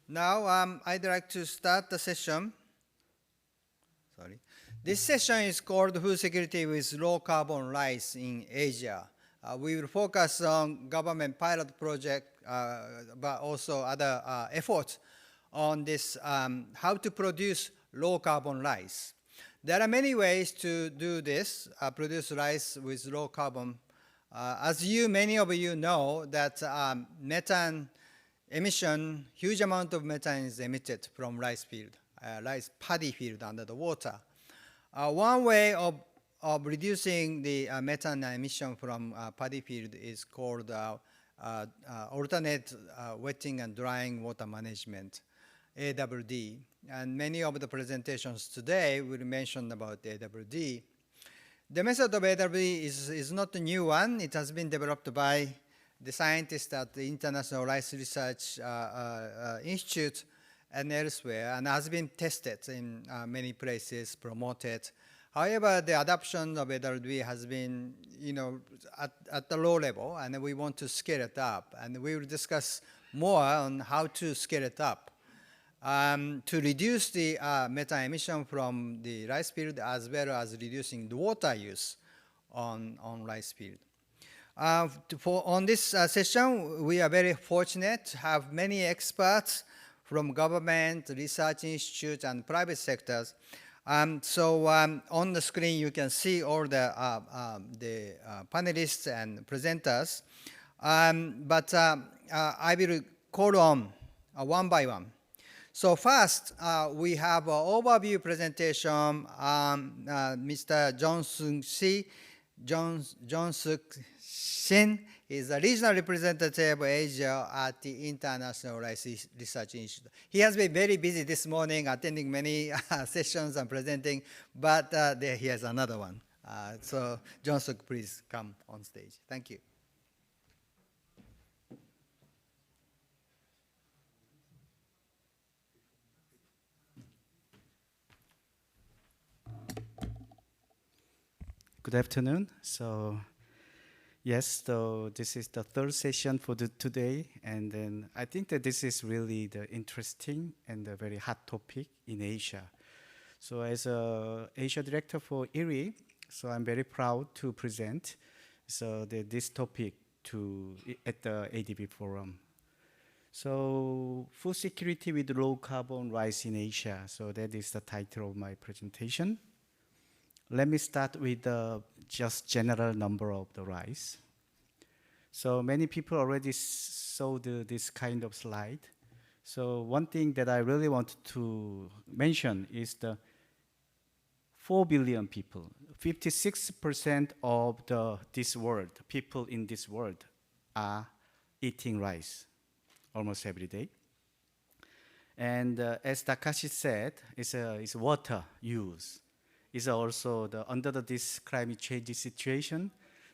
Now I'd like to start the session. Sorry. This session is called Food Security with Low Carbon Rice in Asia. We will focus on government pilot project, but also other efforts on this, how to produce low carbon rice. There are many ways to do this, produce rice with low carbon. As many of you know that methane emission, huge amount of methane is emitted from rice field, rice paddy field under the water. One way of reducing the methane emission from paddy field is called alternate wetting and drying water management, AWD. And many of the presentations today will mention about AWD. The method of AWD is not a new one. It has been developed by the scientists at the International Rice Research Institute and elsewhere, and has been tested in many places, promoted. However, the adoption of AWD has been, at the low level, and we want to scale it up. And we will discuss more on how to scale it up to reduce the methane emission from the rice field, as well as reducing the water use on rice field. On this session, we are very fortunate to have many experts from government, research institutes, and private sectors. On the screen, you can see all the panelists and presenters. I will call on one by one. So first, we have an overview presentation. Mr. John Suk Shin is a regional representative of Asia at the International Rice Research Institute. He has been very busy this morning, attending many sessions and presenting, but he has another one. So John Suk, please come on stage. Thank you. Good afternoon. Yes, this is the third session for today, and then I think that this is really the interesting and a very hot topic in Asia. So as a Asia director for IRRI, so I'm very proud to present this topic at the ADB forum. So food security with low carbon rice in Asia. So that is the title of my presentation. Let me start with just general number of the rice. So many people already saw this kind of slide. So one thing that I really want to mention is the 4 billion people, 56% of this world, people in this world are eating rice almost every day. And as Takashi said, it's water use. Is also under this climate change situation,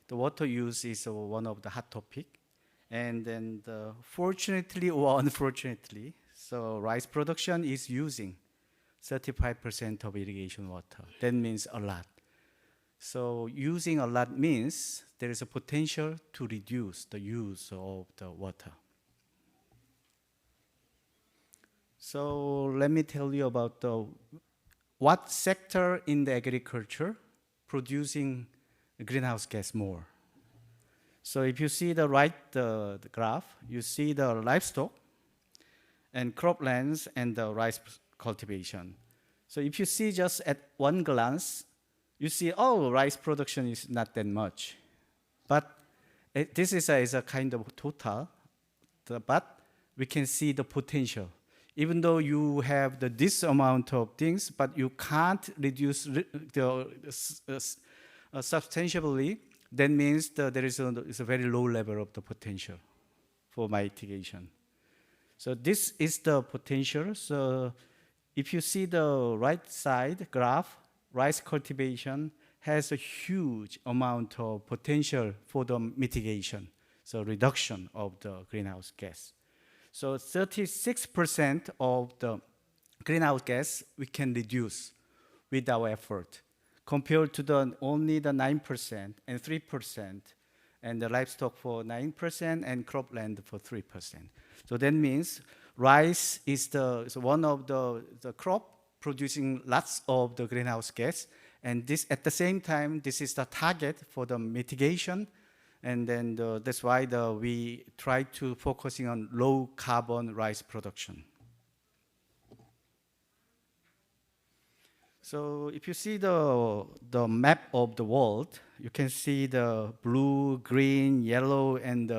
the water use is one of the hot topic. And then fortunately or unfortunately, so rice production is using 35% of irrigation water. That means a lot. So using a lot means there is a potential to reduce the use of the water. So let me tell you about what sector in the agriculture producing greenhouse gas more. So if you see the graph, you see the livestock and croplands and the rice cultivation. So if you see just at one glance, you see, oh, rice production is not that much. But this is a kind of total, but we can see the potential. Even though you have this amount of things, but you can't reduce substantially, that means that there is a very low level of the potential for mitigation. So this is the potential. So if you see the right side graph, rice cultivation has a huge amount of potential for the mitigation, so reduction of the greenhouse gas. So 36% of the greenhouse gas we can reduce with our effort, compared to only the 9% and 3% and the livestock for 9%, and cropland for 3%. So that means rice is one of the crop producing lots of the greenhouse gas, and this at the same time this is the target for the mitigation, and then that's why we try to focusing on low carbon rice production. So if you see the map of the world, you can see the blue, green, yellow, and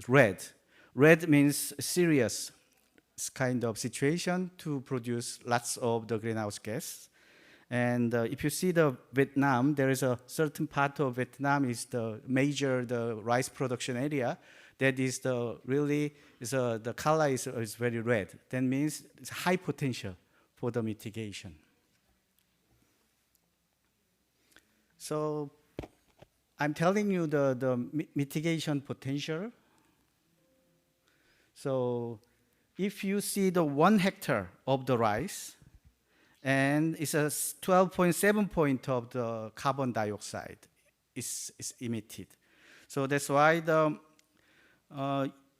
red. Red means serious kind of situation to produce lots of the greenhouse gas. And if you see the Vietnam, there is a certain part of Vietnam is the rice production area. That is the color is very red. That means it's high potential for the mitigation. So I'm telling you the mitigation potential. So if you see the 1 hectare of the rice, and it's a 12.7 point of the carbon dioxide is emitted. So that's why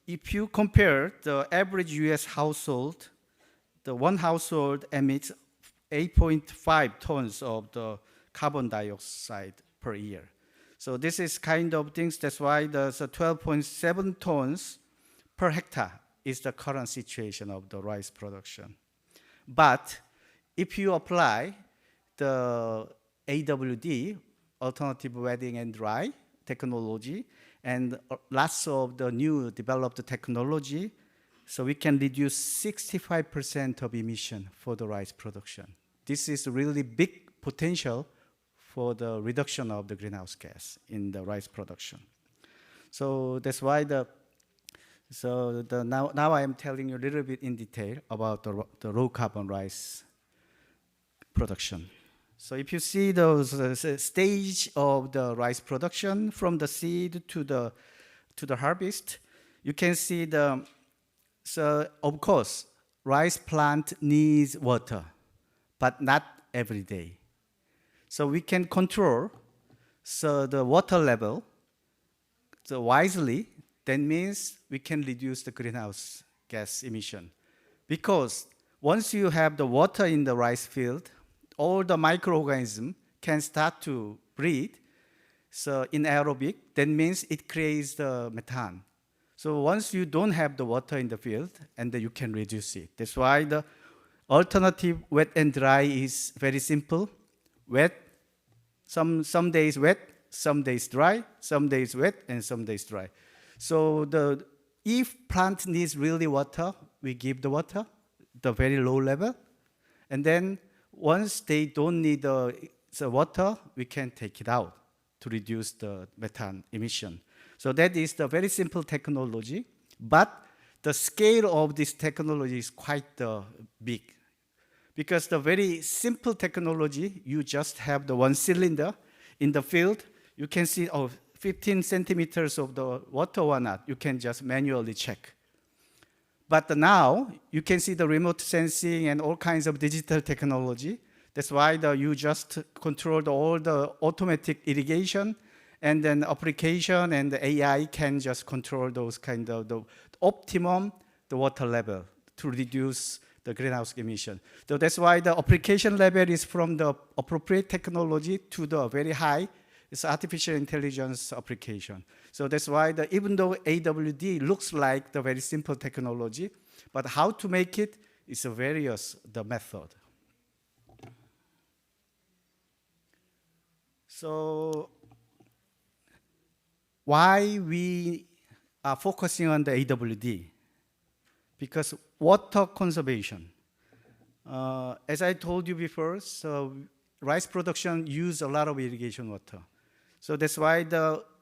if you compare the average US household, the one household emits 8.5 tons of the carbon dioxide per year. So this is kind of things, that's why there's a 12.7 tons per hectare is the current situation of the rice production. But if you apply the AWD, alternative wetting and dry technology, and lots of the new developed technology, so we can reduce 65% of emission for the rice production. This is really big potential for the reduction of the greenhouse gas in the rice production. So that's why now I am telling you a little bit in detail about the low carbon rice production. So if you see those stage of the rice production from the seed to the harvest, you can see so of course rice plant needs water, but not every day. So we can control the water level wisely. That means we can reduce the greenhouse gas emission, because once you have the water in the rice field, all the microorganisms can start to breathe. So in aerobic, that means it creates the methane. So once you don't have the water in the field, and then you can reduce it. That's why the alternative wet and dry is very simple. Wet, some days wet, some days dry, some days wet, and some days dry. So if plant needs really water, we give the water, the very low level, and then once they don't need the water, we can take it out to reduce the methane emission. So that is the very simple technology, but the scale of this technology is quite big. Because the very simple technology, you just have the one cylinder in the field, you can see 15 centimeters of the water or not, you can just manually check. But now, you can see the remote sensing and all kinds of digital technology. That's why you just control all the automatic irrigation, and then application and the AI can just control those kind of the optimum the water level to reduce the greenhouse emission. So that's why the application level is from the appropriate technology to the very high. It's artificial intelligence application. So that's why even though AWD looks like the very simple technology, but how to make it is a the method. So why we are focusing on the AWD? Because water conservation. As I told you before, so rice production use a lot of irrigation water. So that's why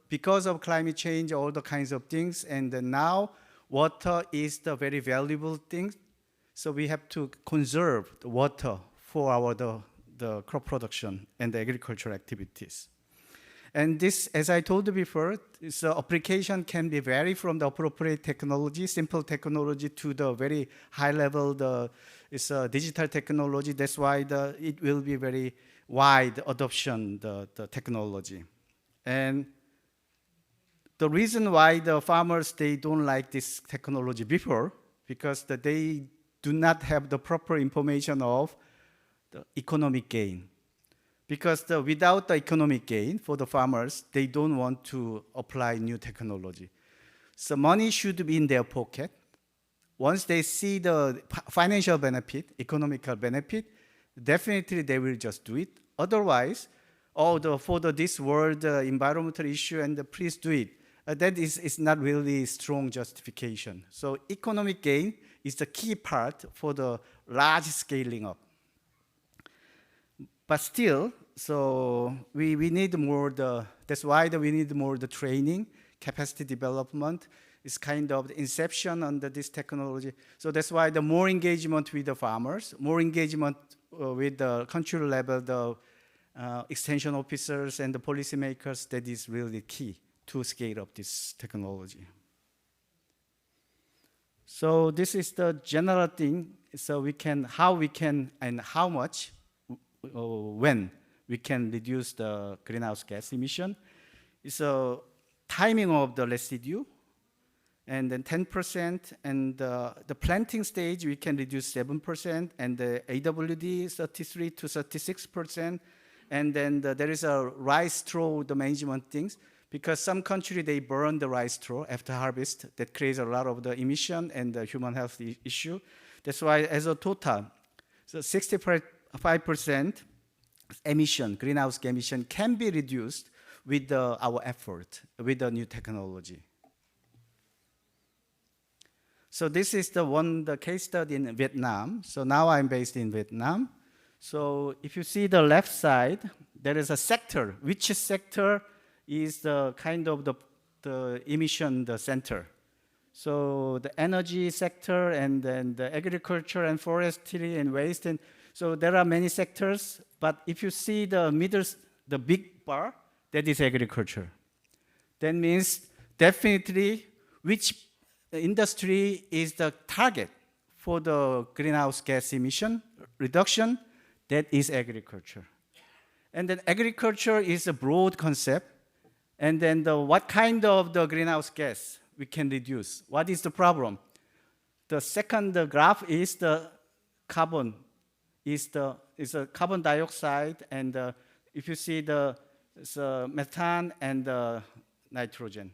because of climate change, all the kinds of things, and now water is the very valuable thing. So we have to conserve the water for the crop production and the agricultural activities. And this, as I told you before, this application can be vary from the appropriate technology, simple technology, to the very high level, it's a digital technology. That's why it will be very wide adoption, the technology. And the reason why the farmers, they don't like this technology before, because they do not have the proper information of the economic gain. Because without the economic gain for the farmers, they don't want to apply new technology. So money should be in their pocket. Once they see the financial benefit, economical benefit, definitely they will just do it. Otherwise, for this world environmental issue, and please do it. That is not really strong justification. So economic gain is the key part for the large scaling up. But still, so we need more that's why we need more the training, capacity development is kind of the inception under this technology. So that's why the more engagement with the farmers, more engagement with the country level, the extension officers and the policymakers, that is really key to scale up this technology. So this is the general thing. So how we can, and how much, when we can reduce the greenhouse gas emission. It's a timing of the residue, and then 10%, and the planting stage we can reduce 7%, and the AWD 33 to 36%, and then there is a rice straw, the management things, because some country they burn the rice straw after harvest. That creates a lot of the emission and the human health issue. That's why as a total, so 65% emission, greenhouse gas emission can be reduced with our effort, with the new technology. So this is the case study in Vietnam. So now I'm based in Vietnam. So if you see the left side, there is a sector. Which sector is the kind of the emission, the center? So the energy sector, and then the agriculture and forestry and waste. And so there are many sectors, but if you see the middle, the big bar, that is agriculture. That means definitely which industry is the target for the greenhouse gas emission reduction, that is agriculture. And then agriculture is a broad concept. And then what kind of the greenhouse gas we can reduce? What is the problem? The second graph is the carbon, is a carbon dioxide, and if you see the methane and the nitrogen.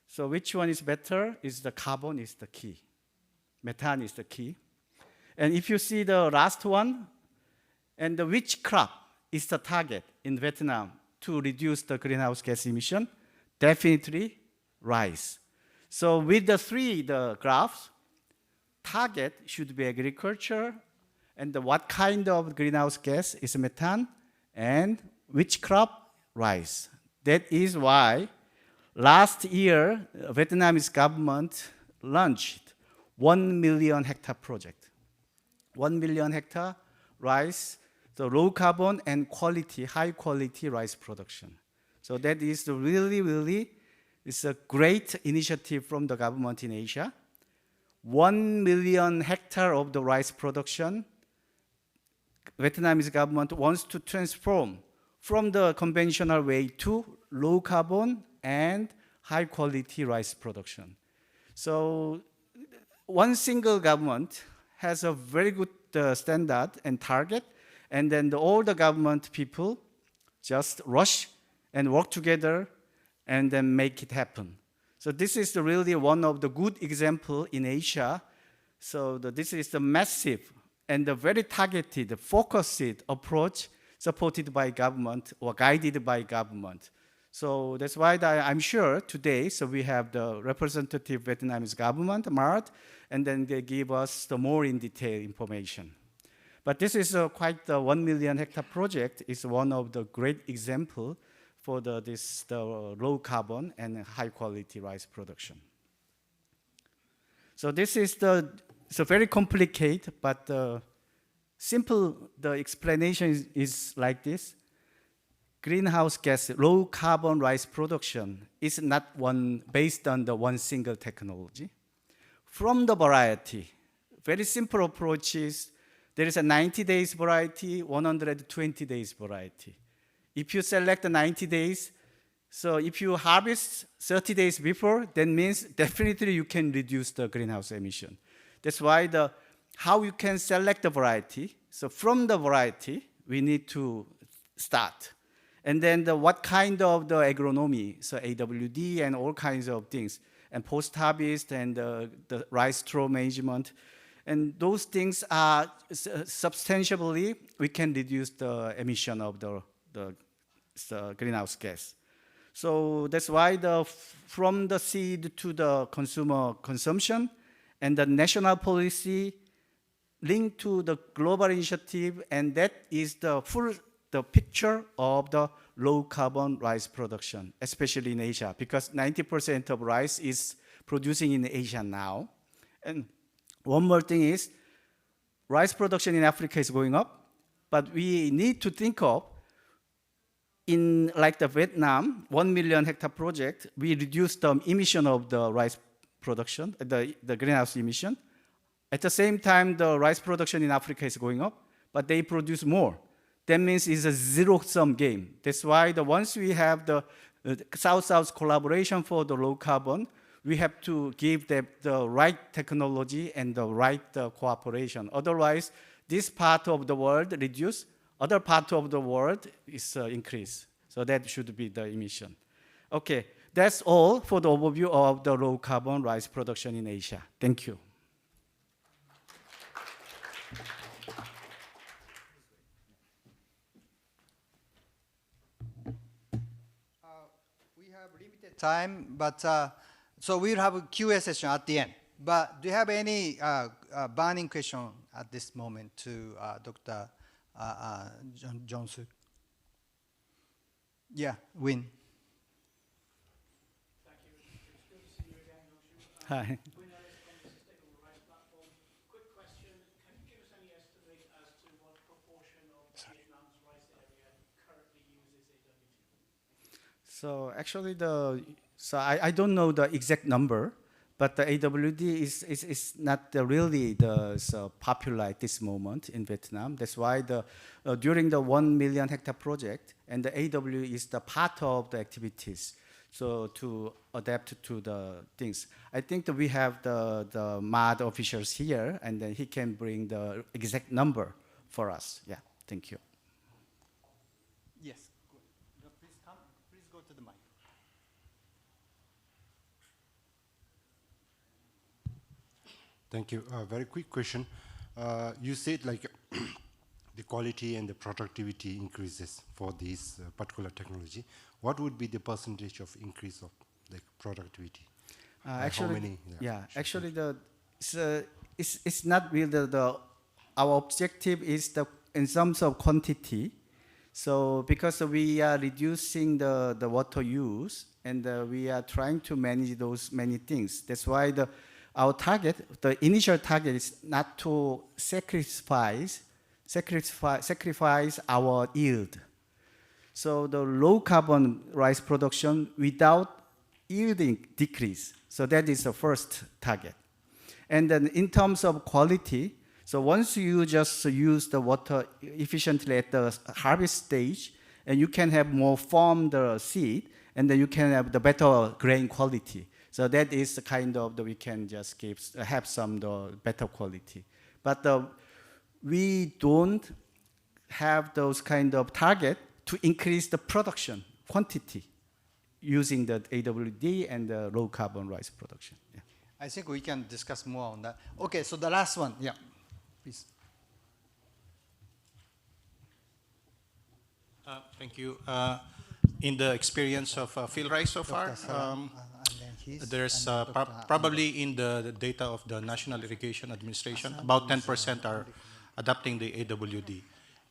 So which one is better? Is the carbon is the key. Methane is the key. And if you see the last one, and which crop is the target in Vietnam to reduce the greenhouse gas emission? Definitely rice. So with the graphs, target should be agriculture, and what kind of greenhouse gas is methane, and which crop? Rice. That is why last year, Vietnamese government launched 1 million hectare project. 1 million hectare rice, the low carbon and quality, high quality rice production. So that is really, it's a great initiative from the government in Asia. 1 million hectare of the rice production, Vietnamese government wants to transform from the conventional way to low carbon and high quality rice production. So one single government has a very good standard and target, and then all the government people just rush and work together and then make it happen. So this is really one of the good example in Asia. So this is the massive and the very targeted, focused approach supported by government or guided by government. So that's why I'm sure today, so we have the representative Vietnamese government, MART, and then they give us the more in detail information. But this is quite the 1 million hectare project is one of the great example for the low carbon and high quality rice production. So this is it's a very complicated, but simple, the explanation is like this. Greenhouse gas, low carbon rice production is not based on the one single technology. From the variety, very simple approaches, there is a 90 days variety, 120 days variety. If you select the 90 days, So if you harvest 30 days before, that means definitely you can reduce the greenhouse emission. That's why how you can select the variety. So from the variety, we need to start. And then what kind of the agronomy, so AWD and all kinds of things, and post-harvest and the rice straw management. And those things are substantially, we can reduce the emission of the greenhouse gas. So that's why from the seed to the consumer consumption and the national policy linked to the global initiative, and that is the picture of the low carbon rice production, especially in Asia, because 90% of rice is producing in Asia now. And one more thing is, rice production in Africa is going up, but we need to think of, in like the Vietnam 1 million hectare project, we reduced the emission of the rice production, the greenhouse emission. At the same time, the rice production in Africa is going up, but they produce more. That means it's a zero-sum game. That's why once we have the South-South collaboration for the low carbon, we have to give them the right technology and the right cooperation. Otherwise, this part of the world reduce, other part of the world is increase. So that should be the emission. Okay, that's all for the overview of the low carbon rice production in Asia. Thank you. We have limited time, but so we'll have a Q&A session at the end. But do you have any burning question at this moment to Dr. Johnson? Yeah, Win. Thank you. It's good to see you again, Yongshu. Hi. Win Ellis from the Sustainable Rice Platform. Quick question, can you give us any estimate as to what proportion of Vietnam's rice area currently uses AWD? So actually I don't know the exact number, but the AWD is not really so popular at this moment in Vietnam. That's why during the 1 million hectare project, and the AW is the part of the activities. So to adapt to the things. I think that we have the MAD officials here, and then he can bring the exact number for us. Yeah, thank you. Yes, please come. Please go to the mic. Thank you. Very quick question. You said like the quality and the productivity increases for this particular technology. What would be the percentage of increase of like productivity? Actually, how many? Actually, it's not really our objective is in terms of quantity. So because we are reducing the water use, and we are trying to manage those many things. That's why our target, the initial target, is not to sacrifice our yield. So the low carbon rice production without yielding decrease. So that is the first target. And then in terms of quality, so once you just use the water efficiently at the harvest stage, and you can have more formed seed, and then you can have the better grain quality. So that is the kind of we can just have some better quality. But we don't have those kind of target to increase the production quantity using the AWD and the low carbon rice production. Yeah. I think we can discuss more on that. Okay, so the last one, yeah, please. Thank you. In the experience of field rice so far, there's probably in the data of the National Irrigation Administration, about 10% are adopting the AWD.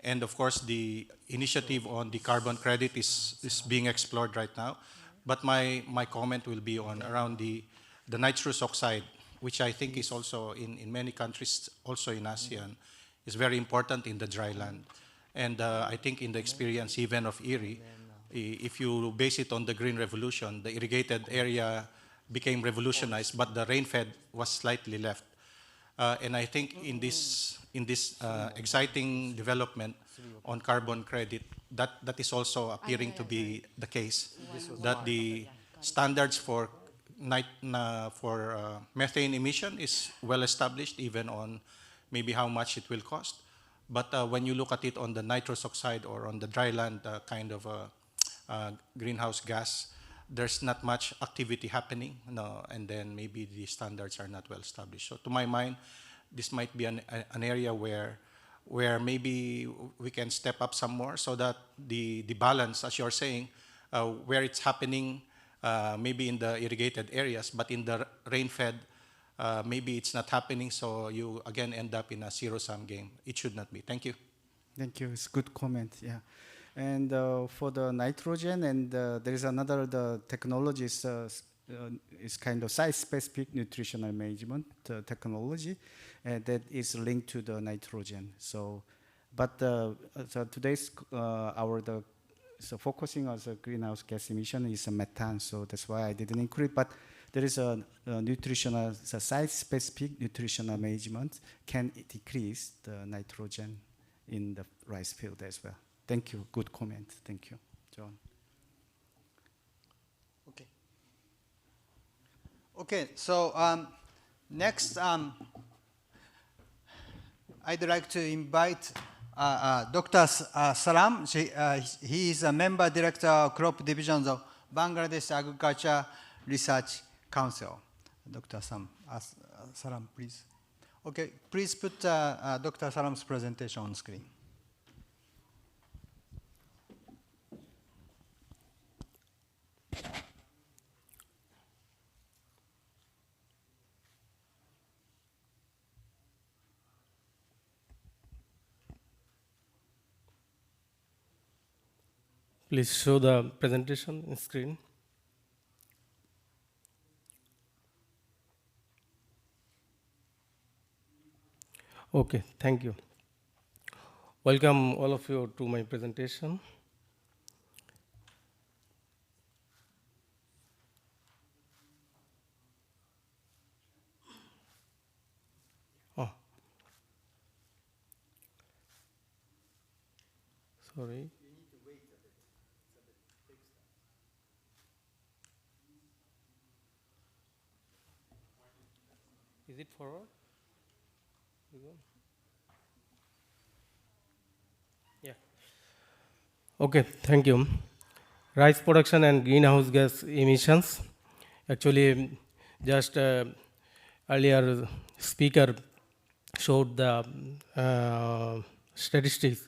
And of course, the initiative on the carbon credit is being explored right now. But my comment will be on around the nitrous oxide, which I think is also in many countries, also in ASEAN, is very important in the dry land. And I think in the experience even of Erie, if you base it on the Green Revolution, the irrigated area became revolutionized, but the rain-fed was slightly left. And I think in this exciting development, on carbon credit, that is also appearing to be the case, that the standards for methane emission is well established, even on maybe how much it will cost. But when you look at it on the nitrous oxide or on the dry land kind of greenhouse gas, there's not much activity happening, no, and then maybe the standards are not well established. So to my mind, this might be an area where maybe we can step up some more, so that the balance, as you're saying, where it's happening, maybe in the irrigated areas, but in the rain-fed, maybe it's not happening, so you again end up in a zero-sum game. It should not be. Thank you. Thank you. It's a good comment. Yeah, and for the nitrogen, and there is another technology is kind of site-specific nutritional management technology that is linked to the nitrogen. So, but so today's so focusing on the greenhouse gas emission is a methane. So that's why I didn't include. But there is a nutritional, site-specific nutritional management can decrease the nitrogen in the rice field as well. Thank you. Good comment. Thank you, John. Okay. Okay. So next, I'd like to invite Dr. Salam. He is a member director of crop divisions of Bangladesh Agriculture Research Council. Dr. Salam, please. Okay, please put Dr. Salam's presentation on screen. Please show the presentation on screen. Okay, thank you. Welcome all of you to my presentation. Oh, sorry. Is it forward? Yeah. Okay, thank you. Rice production and greenhouse gas emissions. Actually, just earlier speaker showed the statistics.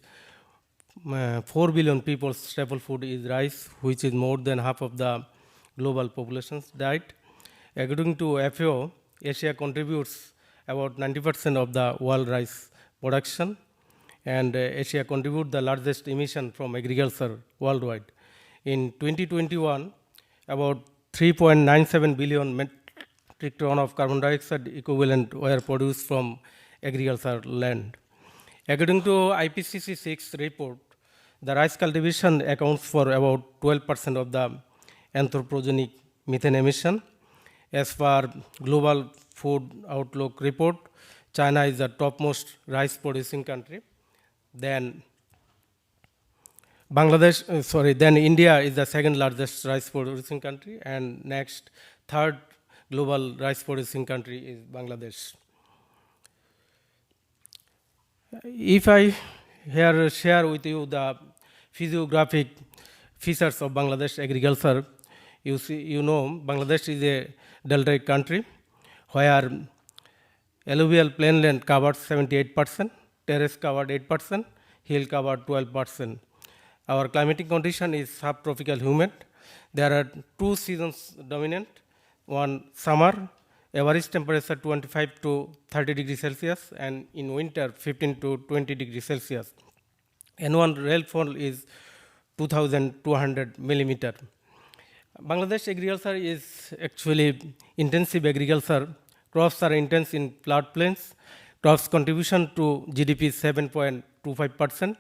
4 billion people's staple food is rice, which is more than half of the global population's diet. According to FAO, Asia contributes about 90% of the world rice production, and Asia contributes the largest emission from agriculture worldwide. In 2021, about 3.97 billion metric ton of carbon dioxide equivalent were produced from agricultural land. According to IPCC 6 report, the rice cultivation accounts for about 12% of the anthropogenic methane emission. As per Global Food Outlook report, China is the topmost rice producing country. Then then India is the second largest rice producing country, and next, third global rice producing country is Bangladesh. If I here share with you the physiographic features of Bangladesh agriculture, you know Bangladesh is a deltaic country where alluvial plainland covers 78%, terrace covered 8%, hill covered 12%. Our climatic condition is subtropical humid. There are 2 seasons dominant. One summer, average temperature 25 to 30 degrees Celsius, and in winter 15 to 20 degrees Celsius. Annual rainfall is 2,200 millimeter. Bangladesh agriculture is actually intensive agriculture. Crops are intense in floodplains. Crops contribution to GDP is 7.25%.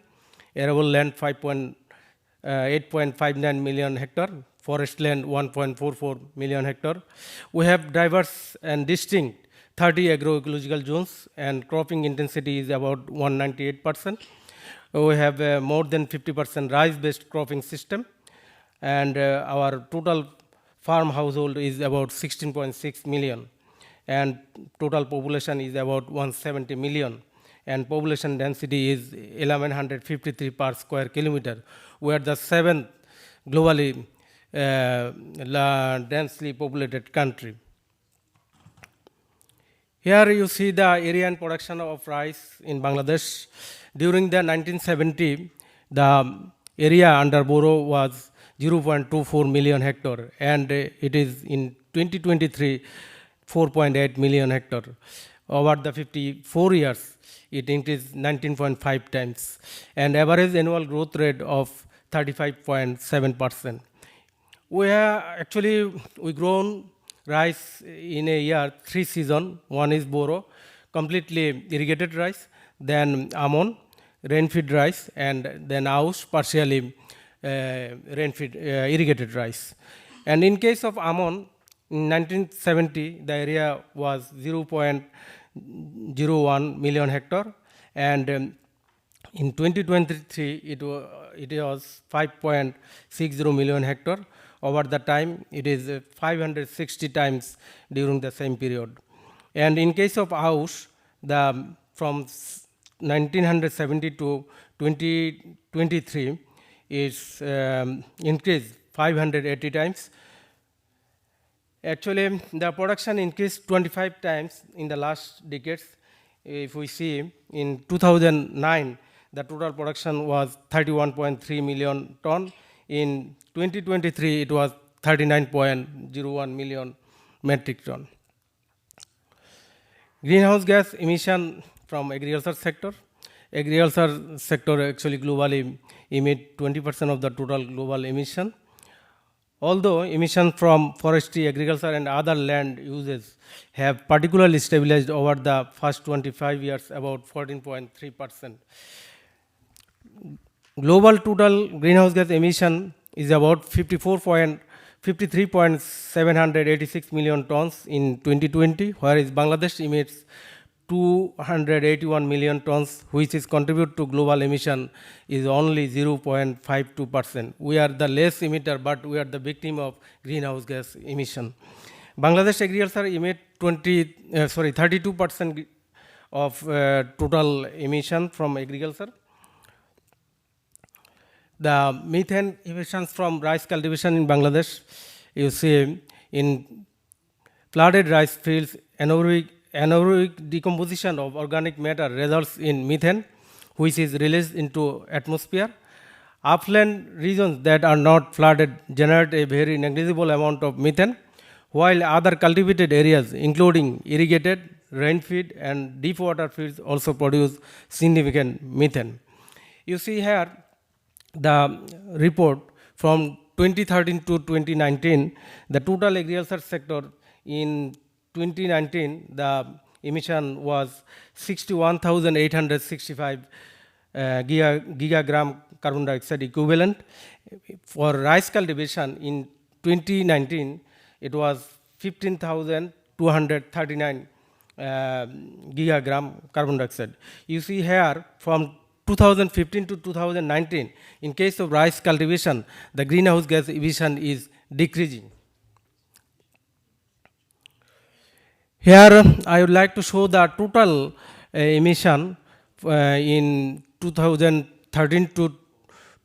Arable land 8.59 million hectare. Forest land 1.44 million hectare. We have diverse and distinct 30 agroecological zones, and cropping intensity is about 198%. We have more than 50% rice-based cropping system, and our total farm household is about 16.6 million, and total population is about 170 million, and population density is 1153 per square kilometer. We are the seventh globally densely populated country. Here you see the area and production of rice in Bangladesh. During the 1970, the area under Boro was 0.24 million hectare, and it is in 2023 4.8 million hectare. Over the 54 years, it increased 19.5 times, and average annual growth rate of 35.7%. We grown rice in a year 3 seasons. One is Boro, completely irrigated rice, then Amon, rain-fed rice, and then Aus, partially rain-fed irrigated rice. And in case of Amon, in 1970, the area was 0.01 million hectare, and in 2023, it was 5.60 million hectare. Over the time, it is 560 times during the same period. And in case of Aus, from 1970 to 2023, is increased 580 times. Actually, the production increased 25 times in the last decades. If we see, in 2009, the total production was 31.3 million ton. In 2023, it was 39.01 million metric ton. Greenhouse gas emission from agriculture sector. Agriculture sector actually globally emit 20% of the total global emission. Although emissions from forestry, agriculture, and other land uses have particularly stabilized over the first 25 years, about 14.3%. Global total greenhouse gas emission is about 53.786 million tons in 2020, whereas Bangladesh emits 281 million tons, which is contribute to global emission is only 0.52%. We are the less emitter, but we are the victim of greenhouse gas emission. Bangladesh agriculture emit 32% of total emission from agriculture. The methane emissions from rice cultivation in Bangladesh, you see in flooded rice fields, anaerobic decomposition of organic matter results in methane, which is released into atmosphere. Upland regions that are not flooded generate a very negligible amount of methane, while other cultivated areas, including irrigated, rain-fed, and deep water fields, also produce significant methane. You see here the report from 2013 to 2019, the total agriculture sector in 2019, the emission was 61,865 gigagram carbon dioxide equivalent. For rice cultivation in 2019, it was 15,239 gigagram carbon dioxide. You see here from 2015 to 2019, in case of rice cultivation, the greenhouse gas emission is decreasing. Here, I would like to show the total emission in 2013 to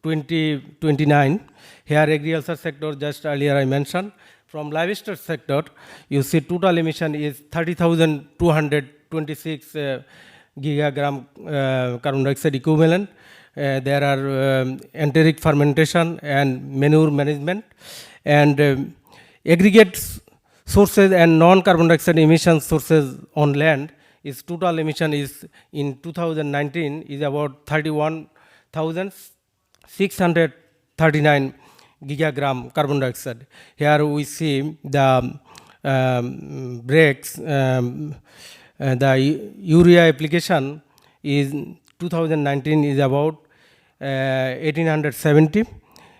2029. Here, agriculture sector, just earlier I mentioned. From livestock sector, you see total emission is 30,226 gigagram carbon dioxide equivalent. There are enteric fermentation and manure management, and aggregate sources and non-carbon dioxide emission sources on land is total emission is in 2019 is about 31,639 gigagram carbon dioxide. Here we see the breaks. The urea application is 2019 is about 1870.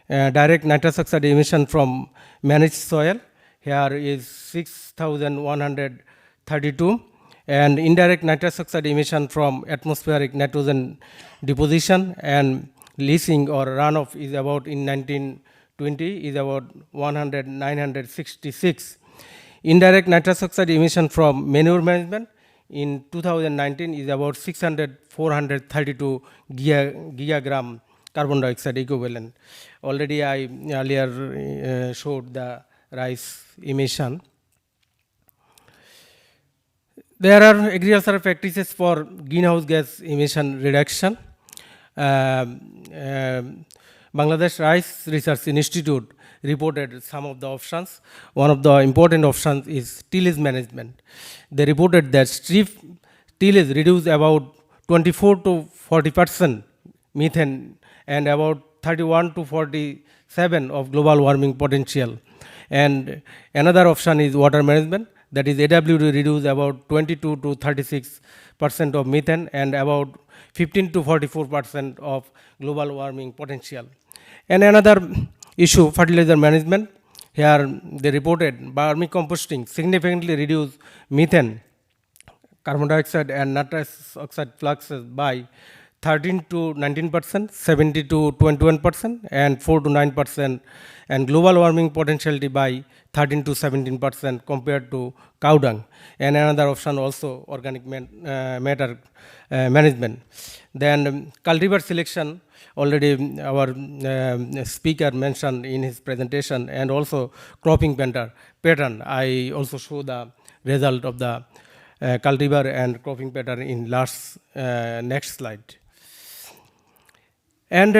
Direct nitrous oxide emission from managed soil here is 6,132, and indirect nitrous oxide emission from atmospheric nitrogen deposition and leaching or runoff is about in 1920 is about 966. Indirect nitrous oxide emission from manure management in 2019 is about 432 gigagram carbon dioxide equivalent. Already I earlier showed the rice emission. There are agricultural practices for greenhouse gas emission reduction. Bangladesh Rice Research Institute reported some of the options. One of the important options is tillage management. They reported that strip tillage reduced about 24 to 40% methane and about 31 to 47 of global warming potential. And another option is water management, that is AWD reduce about 22 to 36% of methane and about 15 to 44% of global warming potential. And another issue, fertilizer management. Here they reported vermicomposting significantly reduced methane, carbon dioxide and nitrous oxide fluxes by 13 to 19%, 70 to 21%, and 4 to 9%, and global warming potentiality by 13 to 17% compared to cow dung. And another option also organic matter management. Then cultivar selection, already our speaker mentioned in his presentation, and also cropping pattern. I also show the result of the cultivar and cropping pattern in next slide. And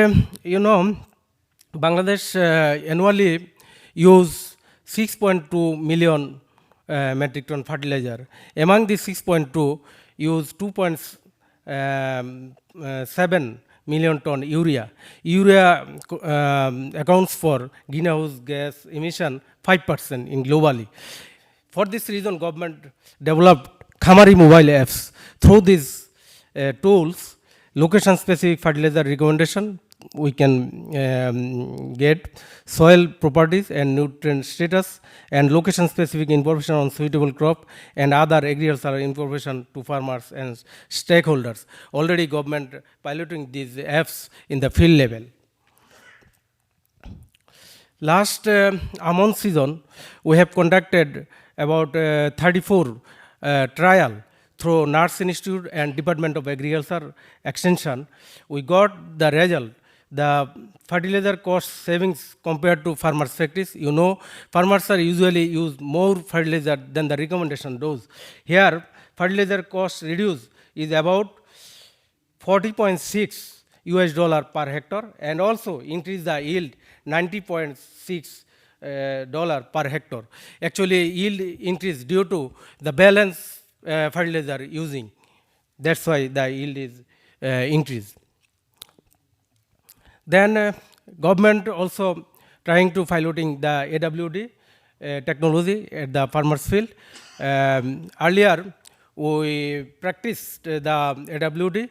Bangladesh annually use 6.2 million metric ton fertilizer. Among these 6.2, use 2.7 million ton urea. Urea accounts for greenhouse gas emission 5% in globally. For this reason, government developed Khamari mobile apps. Through these tools, location-specific fertilizer recommendation, we can get soil properties and nutrient status and location-specific information on suitable crop and other agricultural information to farmers and stakeholders. Already government piloting these apps in the field level. Last Amon season, we have conducted about 34 trial through NARS Institute and Department of Agriculture Extension. We got the result, the fertilizer cost savings compared to farmers' practice. You know, farmers are usually use more fertilizer than the recommendation dose. Here, fertilizer cost reduced is about 40.6 US dollar per hectare, and also increase the yield 90.6 dollar per hectare. Actually, yield increase due to the balance fertilizer using. That's why the yield is increased. Then government also trying to piloting the AWD technology at the farmers field. Earlier, we practiced the AWD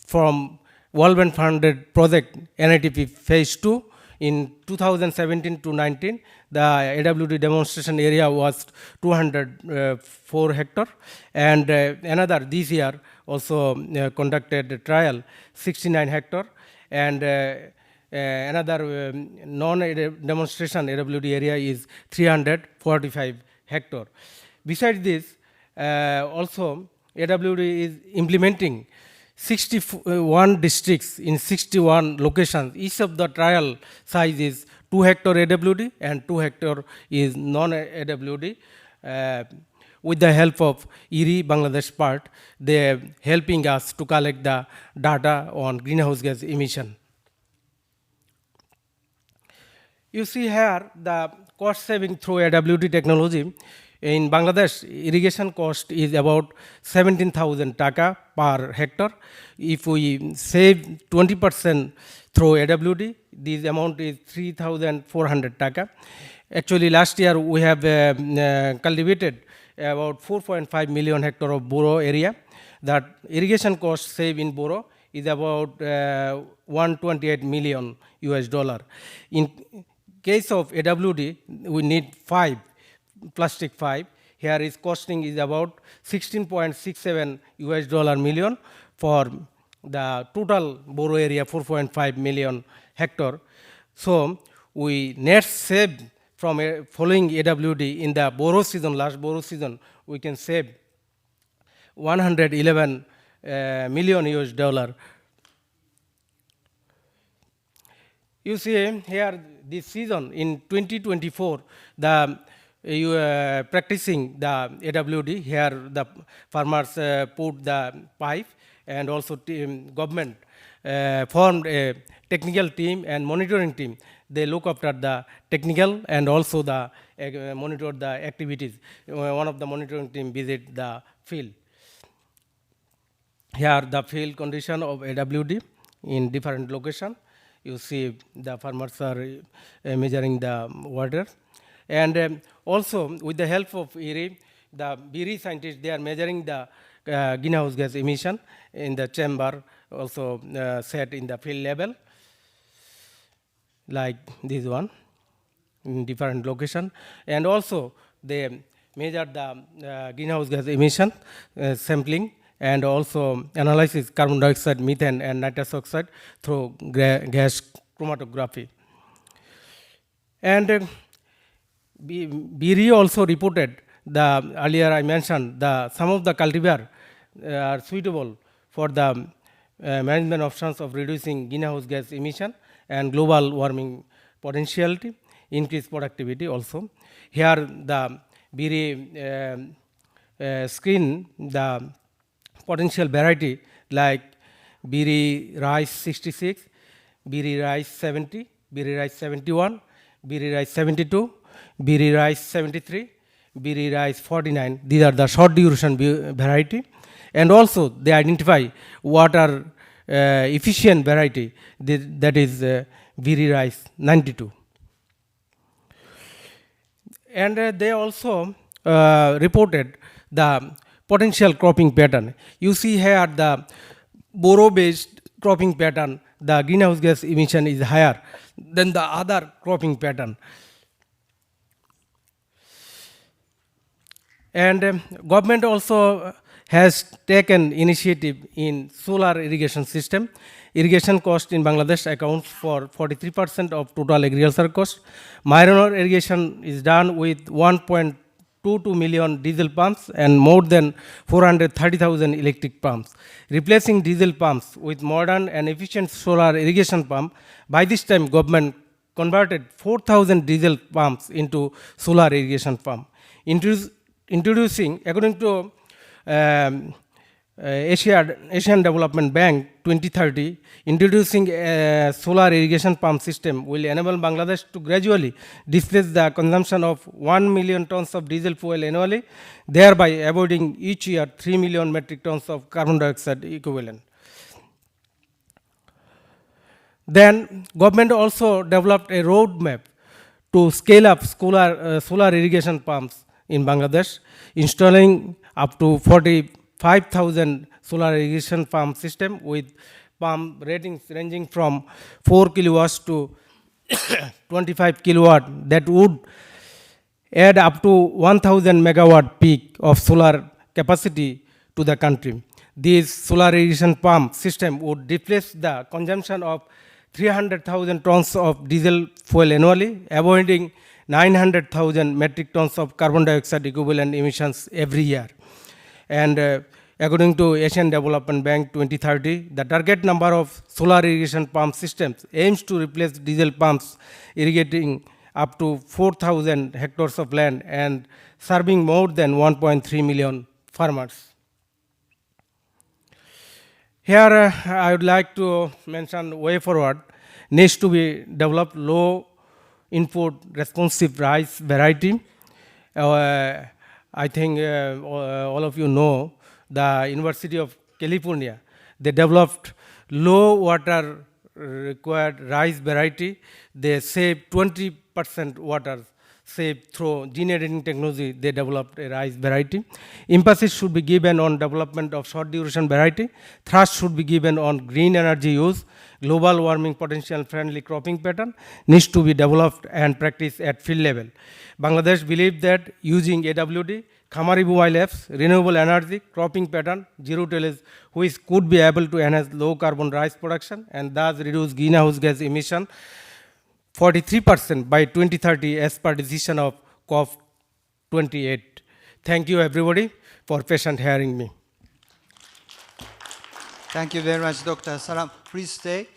from World Bank funded project NITP phase 2 in 2017 to 19. The AWD demonstration area was 204 hectare, and another this year also conducted a trial 69 hectare, and another non-demonstration AWD area is 345 hectare. Besides this, also AWD is implementing 61 districts in 61 locations. Each of the trial size is 2 hectare AWD and 2 hectare is non-AWD. With the help of IRI Bangladesh part, they are helping us to collect the data on greenhouse gas emission. You see here the cost saving through AWD technology. In Bangladesh, irrigation cost is about 17,000 taka per hectare. If we save 20% through AWD, this amount is 3,400 taka. Actually, last year we have cultivated about 4.5 million hectare of boro area. That irrigation cost saved in boro is about 128 million US dollar. In case of AWD, we need plastic 5. here is costing is about 16.67 US dollar million for the total boro area 4.5 million hectare. So we net saved from following AWD in the boro season, last boro season, we can save 111 million US dollar. You see here this season in 2024, the practicing the AWD, here the farmers put the pipe, and also government formed a technical team and monitoring team. They look after the technical and also the monitor the activities. One of the monitoring team visit the field. Here the field condition of AWD in different location. You see the farmers are measuring the water. And also with the help of IRI, the BRI scientists, they are measuring the greenhouse gas emission in the chamber, also set in the field level, like this one, in different location. And also they measure the greenhouse gas emission sampling, and also analysis carbon dioxide, methane, and nitrous oxide through gas chromatography. And BRI also reported the earlier I mentioned some of the cultivar are suitable for the management options of reducing greenhouse gas emission and global warming potentiality, increased productivity also. Here the BRI screen the potential variety like BRI rice 66, BRI rice 70, BRI rice 71, BRI rice 72, BRI rice 73, BRI rice 49. These are the short duration variety. And also they identify what are efficient variety, that is BRI rice 92. And they also reported the potential cropping pattern. You see here the boro based cropping pattern, the greenhouse gas emission is higher than the other cropping pattern. And government also has taken initiative in solar irrigation system. Irrigation cost in Bangladesh accounts for 43% of total agriculture cost. Minor irrigation is done with 1.22 million diesel pumps and more than 430,000 electric pumps. Replacing diesel pumps with modern and efficient solar irrigation pump, by this time government converted 4,000 diesel pumps into solar irrigation pump. Introducing, according to Asian Development Bank 2030, introducing a solar irrigation pump system will enable Bangladesh to gradually displace the consumption of 1 million tons of diesel fuel annually, thereby avoiding each year 3 million metric tons of carbon dioxide equivalent. Then government also developed a roadmap to scale up solar irrigation pumps in Bangladesh, installing up to 45,000 solar irrigation pump system with pump ratings ranging from 4 kilowatts to 25 kilowatt that would add up to 1,000 megawatt peak of solar capacity to the country. This solar irrigation pump system would replace the consumption of 300,000 tons of diesel fuel annually, avoiding 900,000 metric tons of carbon dioxide equivalent emissions every year. And according to Asian Development Bank 2030, the target number of solar irrigation pump systems aims to replace diesel pumps irrigating up to 4,000 hectares of land and serving more than 1.3 million farmers. Here I would like to mention way forward needs to be developed low input responsive rice variety. I think all of you know the University of California, they developed low water required rice variety. They save 20% water saved through gene editing technology. They developed a rice variety. Emphasis should be given on development of short duration variety. Thrust should be given on green energy use. Global warming potential friendly cropping pattern needs to be developed and practiced at field level. Bangladesh believes that using AWD, Khamari labs, renewable energy, cropping pattern, zero tillage, which could be able to enhance low carbon rice production and thus reduce greenhouse gas emission 43% by 2030 as per decision of COP28. Thank you everybody for patient hearing me. Thank you very much, Dr. Salam. Please stay.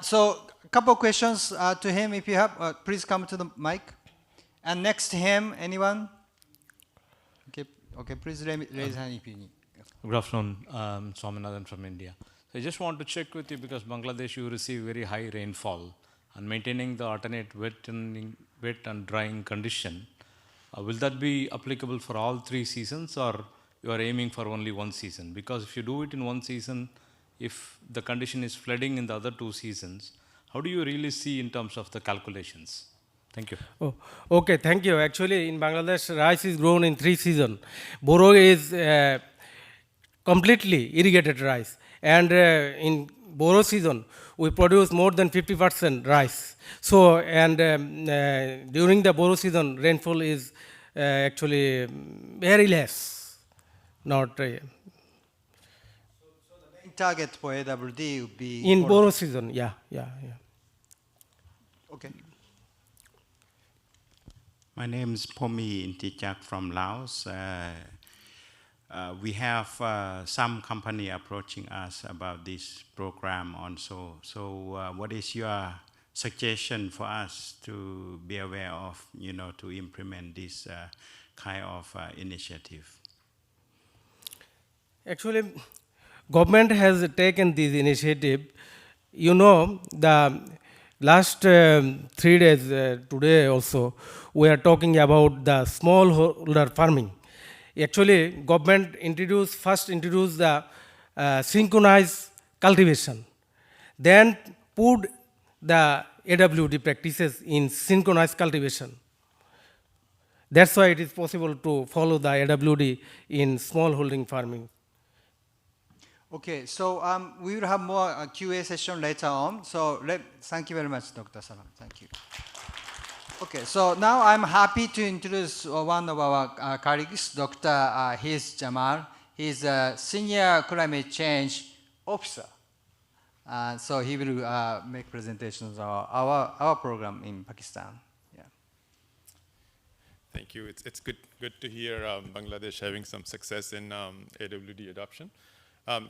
So, a couple of questions to him, if you have. Please come to the mic. And next to him, anyone? Okay, please raise hand if you need. Good afternoon, Swaminathan from India. So I just want to check with you because Bangladesh, you receive very high rainfall and maintaining the alternate wet and drying condition. Will that be applicable for all 3 seasons or you are aiming for only 1 season? Because if you do it in 1 season, if the condition is flooding in the other 2 seasons, how do you really see in terms of the calculations? Thank you. Oh, okay, thank you. Actually, in Bangladesh, rice is grown in 3 seasons. Boro is completely irrigated rice. And in Boro season, we produce more than 50% rice. So, and during the Boro season, rainfall is actually very less. Not So the main target for AWD would be in Boro season, yeah. Okay. My name is Pomi Intichak from Laos. We have some company approaching us about this program also. So what is your suggestion for us to be aware of, to implement this kind of initiative? Actually, government has taken this initiative. The last 3 days, today also, we are talking about the smallholder farming. Actually, government first introduced the synchronized cultivation, then put the AWD practices in synchronized cultivation. That's why it is possible to follow the AWD in smallholding farming. Okay, so we will have more QA session later on. So thank you very much, Dr. Salam. Thank you. Okay, so now I'm happy to introduce one of our colleagues, Dr. Hiz Jamal. He's a Senior Climate Change Officer. So he will make presentations of our program in Pakistan. Yeah. Thank you. It's good to hear Bangladesh having some success in AWD adoption.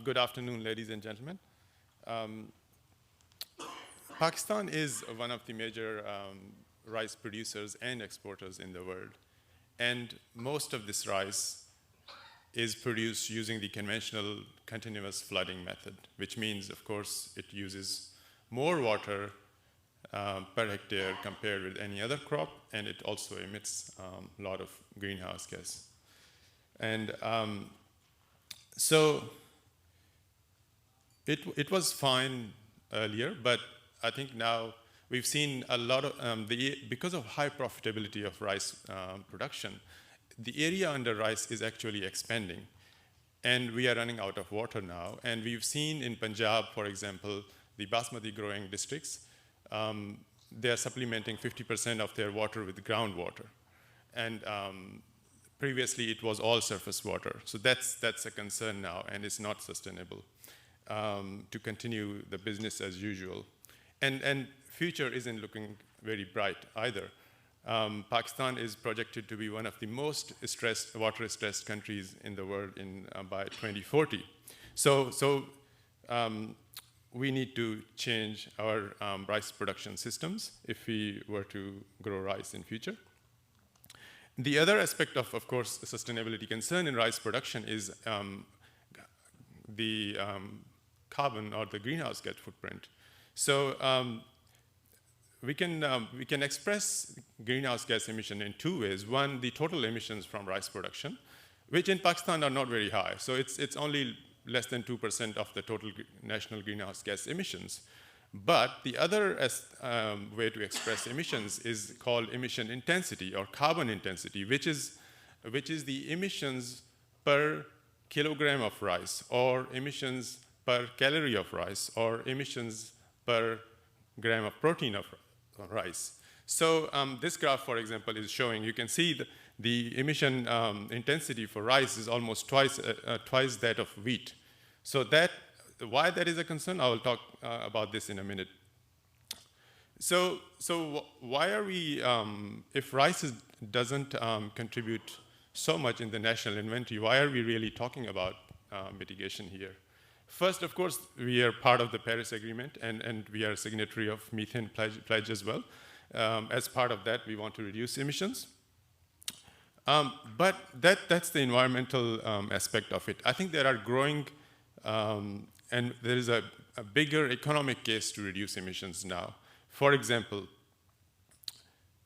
Good afternoon, ladies and gentlemen. Pakistan is one of the major rice producers and exporters in the world. And most of this rice is produced using the conventional continuous flooding method, which means, of course, it uses more water per hectare compared with any other crop, and it also emits a lot of greenhouse gas. And so it was fine earlier, but I think now we've seen a lot of, because of high profitability of rice production, the area under rice is actually expanding. And we are running out of water now. And we've seen in Punjab, for example, the basmati growing districts, they're supplementing 50% of their water with groundwater. And previously it was all surface water. So that's a concern now, and it's not sustainable to continue the business as usual. And future isn't looking very bright either. Pakistan is projected to be one of the most water-stressed countries in the world by 2040. So we need to change our rice production systems if we were to grow rice in future. The other aspect of course, sustainability concern in rice production is the carbon or the greenhouse gas footprint. So we can express greenhouse gas emission in 2 ways. One, the total emissions from rice production, which in Pakistan are not very high. So it's only less than 2% of the total national greenhouse gas emissions. But the other way to express emissions is called emission intensity or carbon intensity, which is the emissions per kilogram of rice, or emissions per calorie of rice, or emissions per gram of protein of rice. So this graph, for example, is showing, you can see the emission intensity for rice is almost twice that of wheat. So why that is a concern, I will talk about this in a minute. So why are we, if rice doesn't contribute so much in the national inventory, why are we really talking about mitigation here? First, of course, we are part of the Paris Agreement, and we are a signatory of methane pledge as well. As part of that, we want to reduce emissions. But that's the environmental aspect of it. I think there are growing, and there is a bigger economic case to reduce emissions now. For example,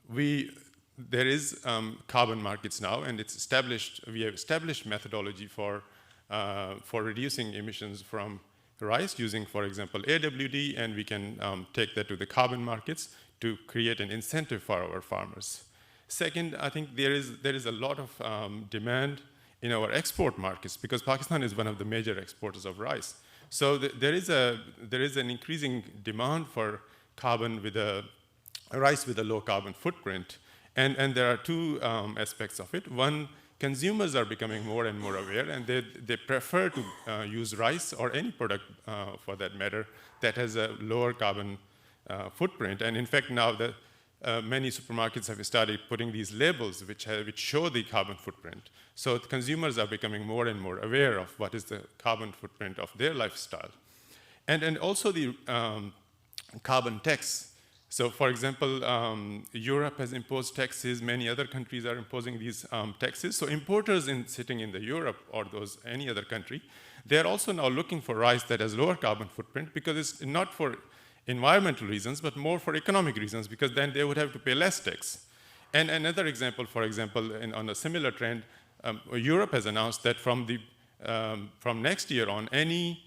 there is carbon markets now, and it's established. We have established methodology for reducing emissions from rice using, for example, AWD, and we can take that to the carbon markets to create an incentive for our farmers. Second, I think there is a lot of demand in our export markets because Pakistan is one of the major exporters of rice. So there is an increasing demand for carbon with rice with a low carbon footprint, and there are two aspects of it. One, consumers are becoming more and more aware, and they prefer to use rice or any product for that matter that has a lower carbon footprint. And in fact, now many supermarkets have started putting these labels which show the carbon footprint. So consumers are becoming more and more aware of what is the carbon footprint of their lifestyle. And also the carbon tax. So for example, Europe has imposed taxes, many other countries are imposing these taxes. So importers sitting in the Europe or any other country, they're also now looking for rice that has lower carbon footprint because it's not for environmental reasons, but more for economic reasons, because then they would have to pay less tax. And another example, for example, on a similar trend, Europe has announced that from next year on, any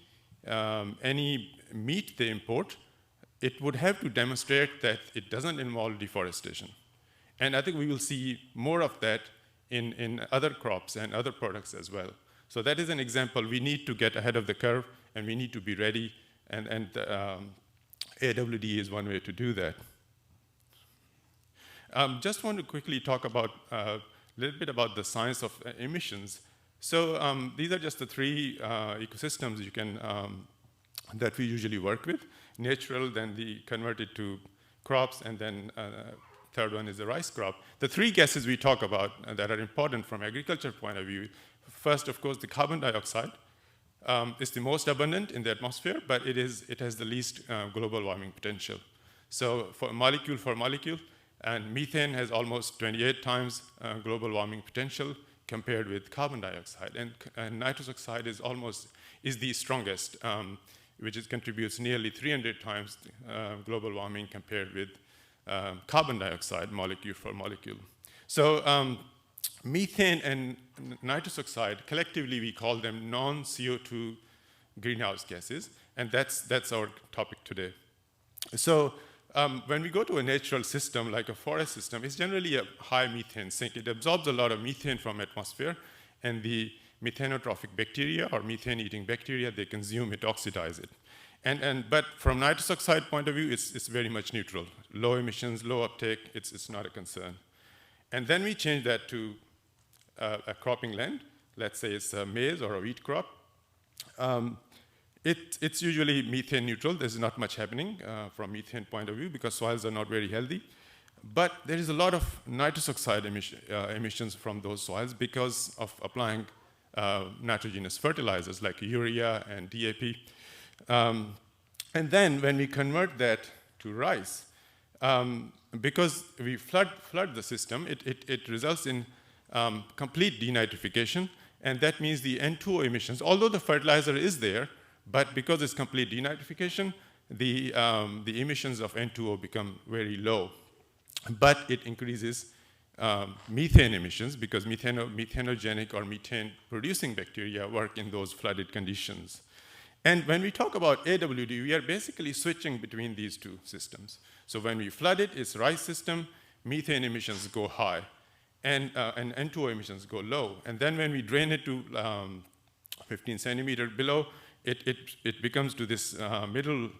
meat they import, it would have to demonstrate that it doesn't involve deforestation. And I think we will see more of that in other crops and other products as well. So that is an example. We need to get ahead of the curve, and we need to be ready, and AWD is one way to do that. Just want to quickly talk about a little bit about the science of emissions. So these are just the three ecosystems you can that we usually work with: natural, then the converted to crops, and then third one is the rice crop. The three gases we talk about that are important from agriculture point of view. First, of course, the carbon dioxide. It's the most abundant in the atmosphere, but it has the least global warming potential. So for molecule, and methane has almost 28 times global warming potential compared with carbon dioxide. And nitrous oxide is the strongest, which contributes nearly 300 times global warming compared with carbon dioxide molecule for molecule. So methane and nitrous oxide, collectively we call them non-CO2 greenhouse gases, and that's our topic today. So when we go to a natural system like a forest system, it's generally a high methane sink. It absorbs a lot of methane from atmosphere, and the methanotrophic bacteria or methane-eating bacteria, they consume it, oxidize it. But from nitrous oxide point of view, it's very much neutral. Low emissions, low uptake, it's not a concern. And then we change that to a cropping land. Let's say it's a maize or a wheat crop. It's usually methane neutral. There's not much happening from methane point of view because soils are not very healthy. But there is a lot of nitrous oxide emissions from those soils because of applying nitrogenous fertilizers like urea and DAP. And then when we convert that to rice, because we flood the system, it results in complete denitrification, and that means the N2O emissions, although the fertilizer is there, but because it's complete denitrification, the emissions of N2O become very low. But it increases methane emissions because methanogenic or methane-producing bacteria work in those flooded conditions. And when we talk about AWD, we are basically switching between these two systems. So when we flood it, it's rice system, methane emissions go high, and N2O emissions go low. And then when we drain it to 15 centimeter below, it becomes to this middle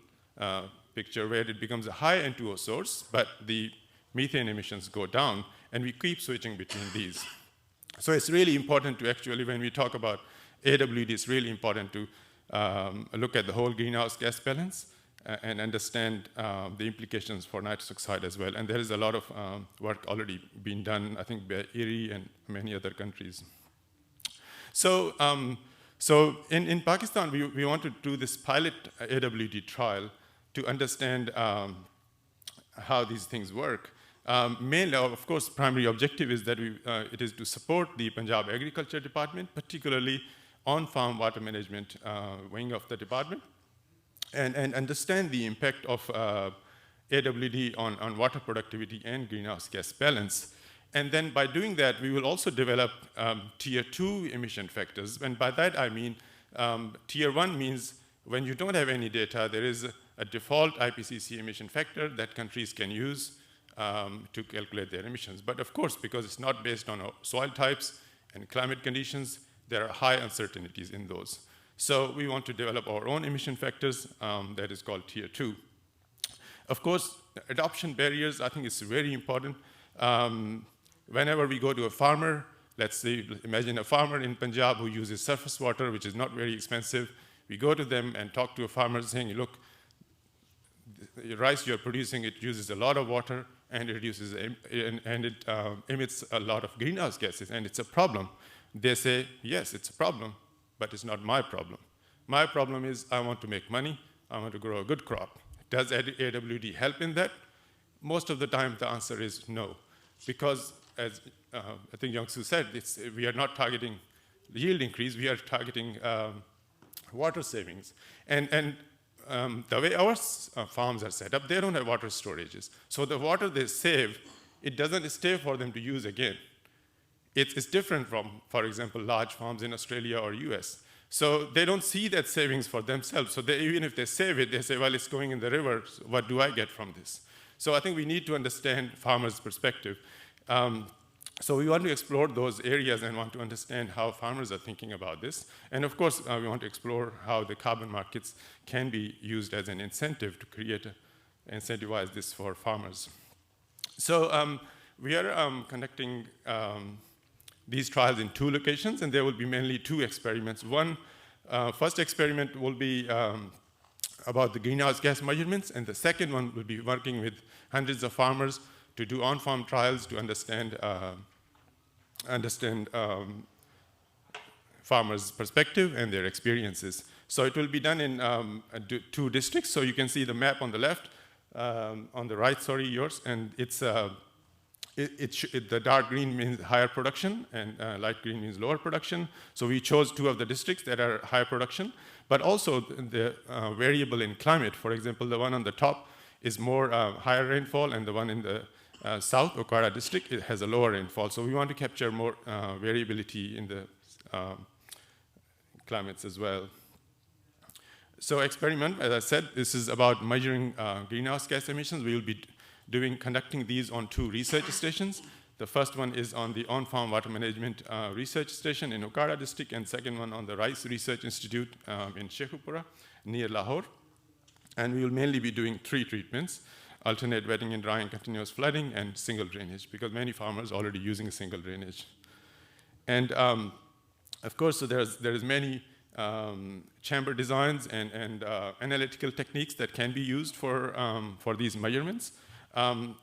picture where it becomes a high N2O source, but the methane emissions go down. and we keep switching between these. So it's really important to actually, when we talk about AWD, it's really important to look at the whole greenhouse gas balance and understand the implications for nitrous oxide as well. And there is a lot of work already being done, I think, by Erie and many other countries. So, in Pakistan, we want to do this pilot AWD trial to understand how these things work. Mainly, of course, primary objective is that it is to support the Punjab Agriculture Department, particularly on-farm water management wing of the department, and understand the impact of AWD on water productivity and greenhouse gas balance. And then by doing that, we will also develop tier 2 emission factors. And by that, I mean tier 1 means when you don't have any data, there is a default IPCC emission factor that countries can use to calculate their emissions. But of course, because it's not based on soil types and climate conditions, there are high uncertainties in those. So we want to develop our own emission factors that is called tier 2. Of course, adoption barriers, I think, is very important. Whenever we go to a farmer, let's say, imagine a farmer in Punjab who uses surface water, which is not very expensive. We go to them and talk to a farmer saying, look, the rice you're producing, it uses a lot of water and it emits a lot of greenhouse gases, and it's a problem. They say, yes, it's a problem, but it's not my problem. My problem is I want to make money, I want to grow a good crop. Does AWD help in that? Most of the time, the answer is no, because as I think Young-Soo said, we are not targeting yield increase, we are targeting water savings. And the way our farms are set up, they don't have water storages. So the water they save, it doesn't stay for them to use again. It's different from, for example, large farms in Australia or US. So they don't see that savings for themselves. So even if they save it, they say, well, it's going in the river, so what do I get from this? So I think we need to understand farmers' perspective. So we want to explore those areas and want to understand how farmers are thinking about this. And of course, we want to explore how the carbon markets can be used as an incentive to incentivize this for farmers. So we are conducting these trials in 2 locations, and there will be mainly 2 experiments. First experiment will be about the greenhouse gas measurements, and the second one will be working with hundreds of farmers to do on-farm trials to understand farmers' perspective and their experiences. So it will be done in 2 districts. So you can see the map on the left, on the right, sorry, yours, and it's the dark green means higher production, and light green means lower production. So we chose 2 of the districts that are higher production, but also the variable in climate. For example, the one on the top is more higher rainfall, and the one in the south, Okara district, it has a lower rainfall. So we want to capture more variability in the climates as well. So experiment, as I said, this is about measuring greenhouse gas emissions. We will be conducting these on 2 research stations. The first one is on the on-farm water management research station in Okara district, and second one on the Rice Research Institute in Sheikhupura, near Lahore. And we will mainly be doing 3 treatments: alternate wetting and drying, continuous flooding, and single drainage, because many farmers are already using single drainage. And of course, so there is many chamber designs and analytical techniques that can be used for these measurements. And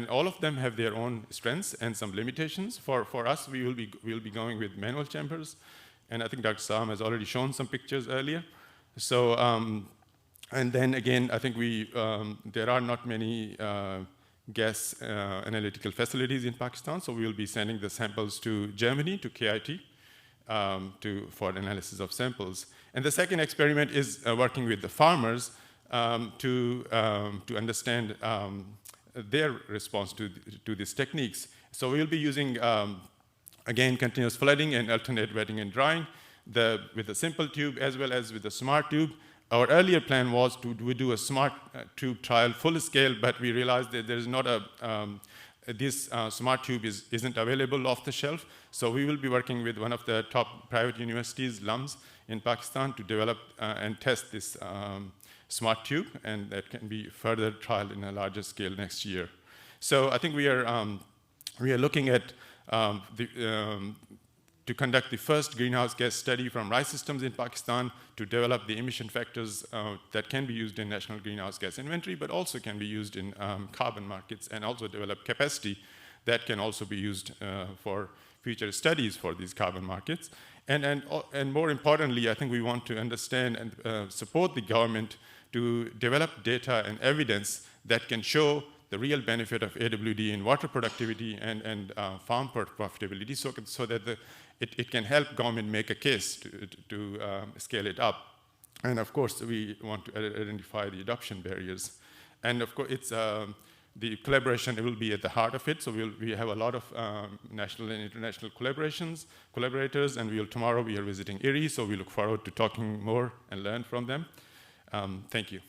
all of them have their own strengths and some limitations. For us, we will be going with manual chambers, and I think Dr. Saam has already shown some pictures earlier. So, and then again, I think there are not many gas analytical facilities in Pakistan, so we will be sending the samples to Germany, to KIT, for analysis of samples. And the second experiment is working with the farmers to understand their response to these techniques. So we'll be using, again, continuous flooding and alternate wetting and drying with a simple tube as well as with a smart tube. Our earlier plan was to do a smart tube trial full scale, but we realized that there's not this smart tube isn't available off the shelf. So we will be working with one of the top private universities, LUMS, in Pakistan to develop and test this smart tube, and that can be further trialed in a larger scale next year. So I think we are we are looking at to conduct the first greenhouse gas study from rice systems in Pakistan to develop the emission factors that can be used in national greenhouse gas inventory, but also can be used in carbon markets, and also develop capacity that can also be used for future studies for these carbon markets. And more importantly, I think we want to understand and support the government to develop data and evidence that can show the real benefit of AWD in water productivity and farm profitability, so that it can help government make a case to scale it up. And of course, we want to identify the adoption barriers. And of course, it's the collaboration will be at the heart of it. So we have a lot of national and international collaborators, and tomorrow we are visiting IRI, so we look forward to talking more and learn from them. Thank you.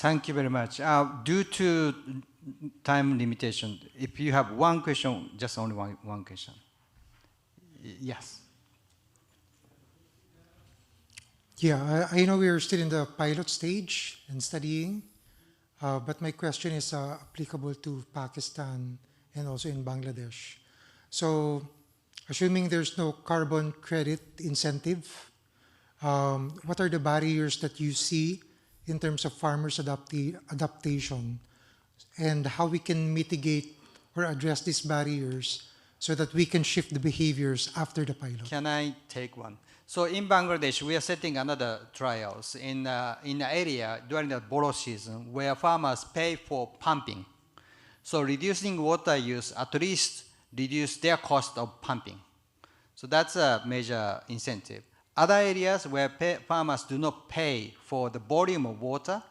Thank you very much. Due to time limitation, if you have one question, just only one question. Yes. Yeah, I know we're still in the pilot stage and studying, but my question is applicable to Pakistan and also in Bangladesh. So, assuming there's no carbon credit incentive, what are the barriers that you see in terms of farmers' adaptation, and how we can mitigate or address these barriers so that we can shift the behaviors after the pilot? Can I take one? So in Bangladesh, we are setting another trials in an area during the borrow season where farmers pay for pumping. So reducing water use at least reduce their cost of pumping. So that's a major incentive. Other areas where farmers do not pay for the volume of water,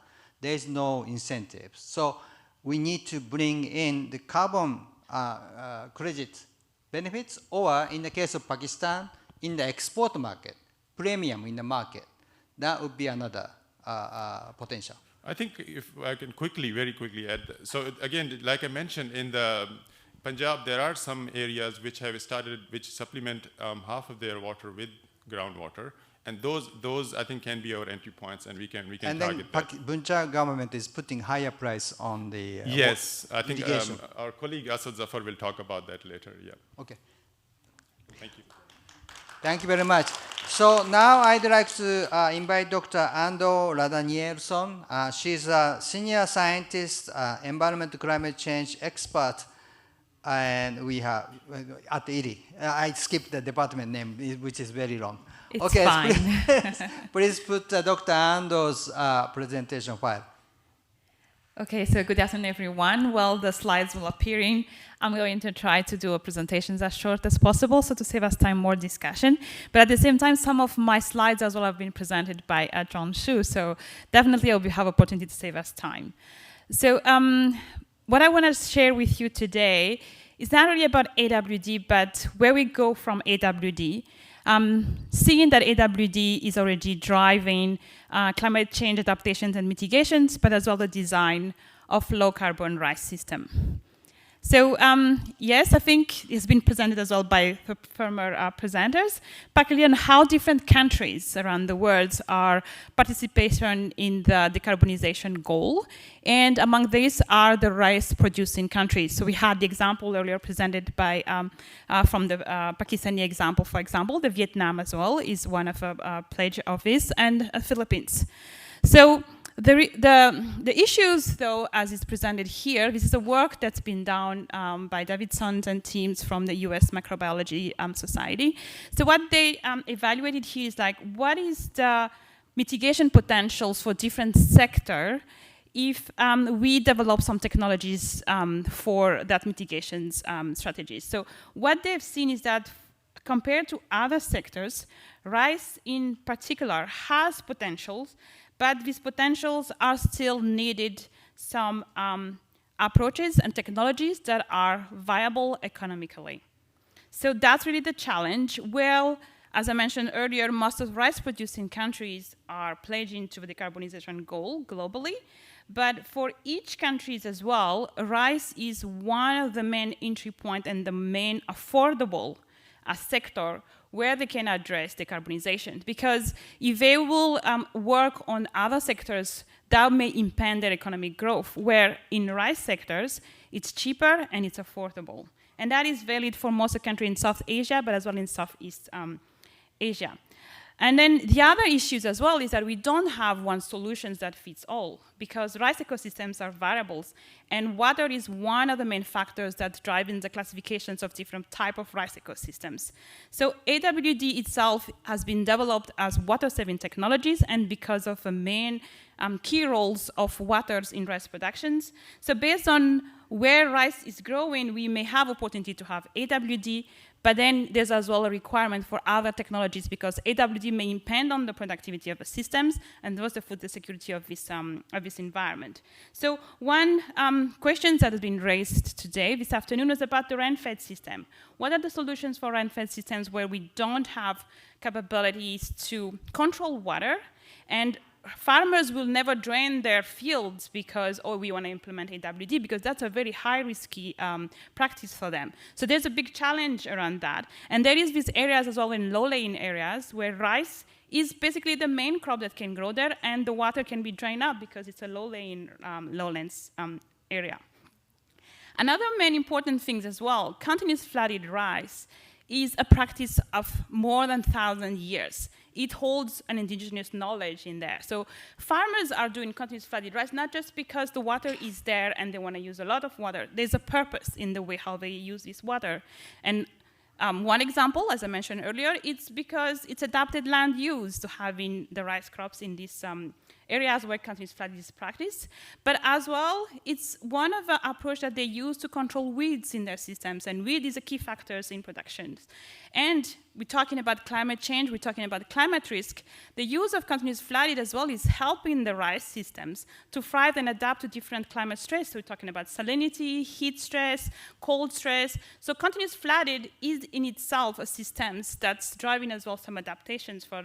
there is no incentive. So we need to bring in the carbon credit benefits, or in the case of Pakistan, in the export market, premium in the market. That would be another potential. I think if I can very quickly add. So again, like I mentioned, in the Punjab, there are some areas which have started, which supplement half of their water with groundwater. And those I think can be our entry points, and we can target that. And then Punjab government is putting higher price on the yes, I think our colleague Asad Zafar will talk about that later. Yeah. Okay. Thank you. Thank you very much. So now I'd like to invite Dr. Ando Radanielson. She's a senior scientist, environment climate change expert, and we have at IRI. I skipped the department name, which is very long. It's okay, fine. Please put Dr. Ando's presentation file. Okay, so good afternoon, everyone. Well, the slides will appearing. I'm going to try to do a presentation as short as possible, so to save us time, more discussion. But at the same time, some of my slides as well have been presented by John Shu, so definitely I'll have opportunity to save us time. So what I want to share with you today is not really about AWD, but where we go from AWD. Seeing that AWD is already driving climate change adaptations and mitigations, but as well the design of low-carbon rice system. So yes, I think it's been presented as well by the former presenters, particularly on how different countries around the world are participation in the decarbonization goal. And among these are the rice-producing countries. So we had the example earlier presented by, from the Pakistani example, for example, the Vietnam as well is one of a pledge of this, and Philippines. So the issues, though, as is presented here, this is a work that's been done by Davidson's and teams from the US Microbiology Society. So what they evaluated here is like, what is the mitigation potentials for different sector if we develop some technologies for that mitigations strategies. So what they've seen is that compared to other sectors, rice in particular has potentials, but these potentials are still needed some approaches and technologies that are viable economically. So that's really the challenge. Well, as I mentioned earlier, most of rice-producing countries are pledging to the decarbonization goal globally. But for each country as well, rice is one of the main entry point and the main affordable sector where they can address decarbonization. Because if they will work on other sectors, that may impede their economic growth, where in rice sectors, it's cheaper and it's affordable. And that is valid for most of the countries in South Asia, but as well in Southeast Asia. And then the other issues as well is that we don't have one solution that fits all, because rice ecosystems are variables, and water is one of the main factors that drive in the classifications of different type of rice ecosystems. So AWD itself has been developed as water-saving technologies, and because of the main key roles of waters in rice productions. So based on where rice is growing, we may have opportunity to have AWD, but then there's as well a requirement for other technologies, because AWD may impede on the productivity of the systems and also for the security of this environment. So one question that has been raised today, this afternoon, was about the rain-fed system. What are the solutions for rain-fed systems where we don't have capabilities to control water, and farmers will never drain their fields because, oh, we want to implement AWD, because that's a very high risky practice for them. So there's a big challenge around that. And there is these areas as well in low-lying areas where rice is basically the main crop that can grow there, and the water can be drained up because it's a low-lying lowlands area. Another main important thing as well, continuous flooded rice is a practice of more than 1,000 years. It holds an indigenous knowledge in there. So farmers are doing continuous flooded rice not just because the water is there and they want to use a lot of water. There's a purpose in the way how they use this water. And one example, as I mentioned earlier, it's because it's adapted land use to having the rice crops in these areas where continuous flooding is practiced. But as well, it's one of the approach that they use to control weeds in their systems, and weed is a key factor in production. And we're talking about climate change, we're talking about climate risk. The use of continuous flooding as well is helping the rice systems to thrive and adapt to different climate stress. So we're talking about salinity, heat stress, cold stress. So continuous flooding is in itself a system that's driving as well some adaptations for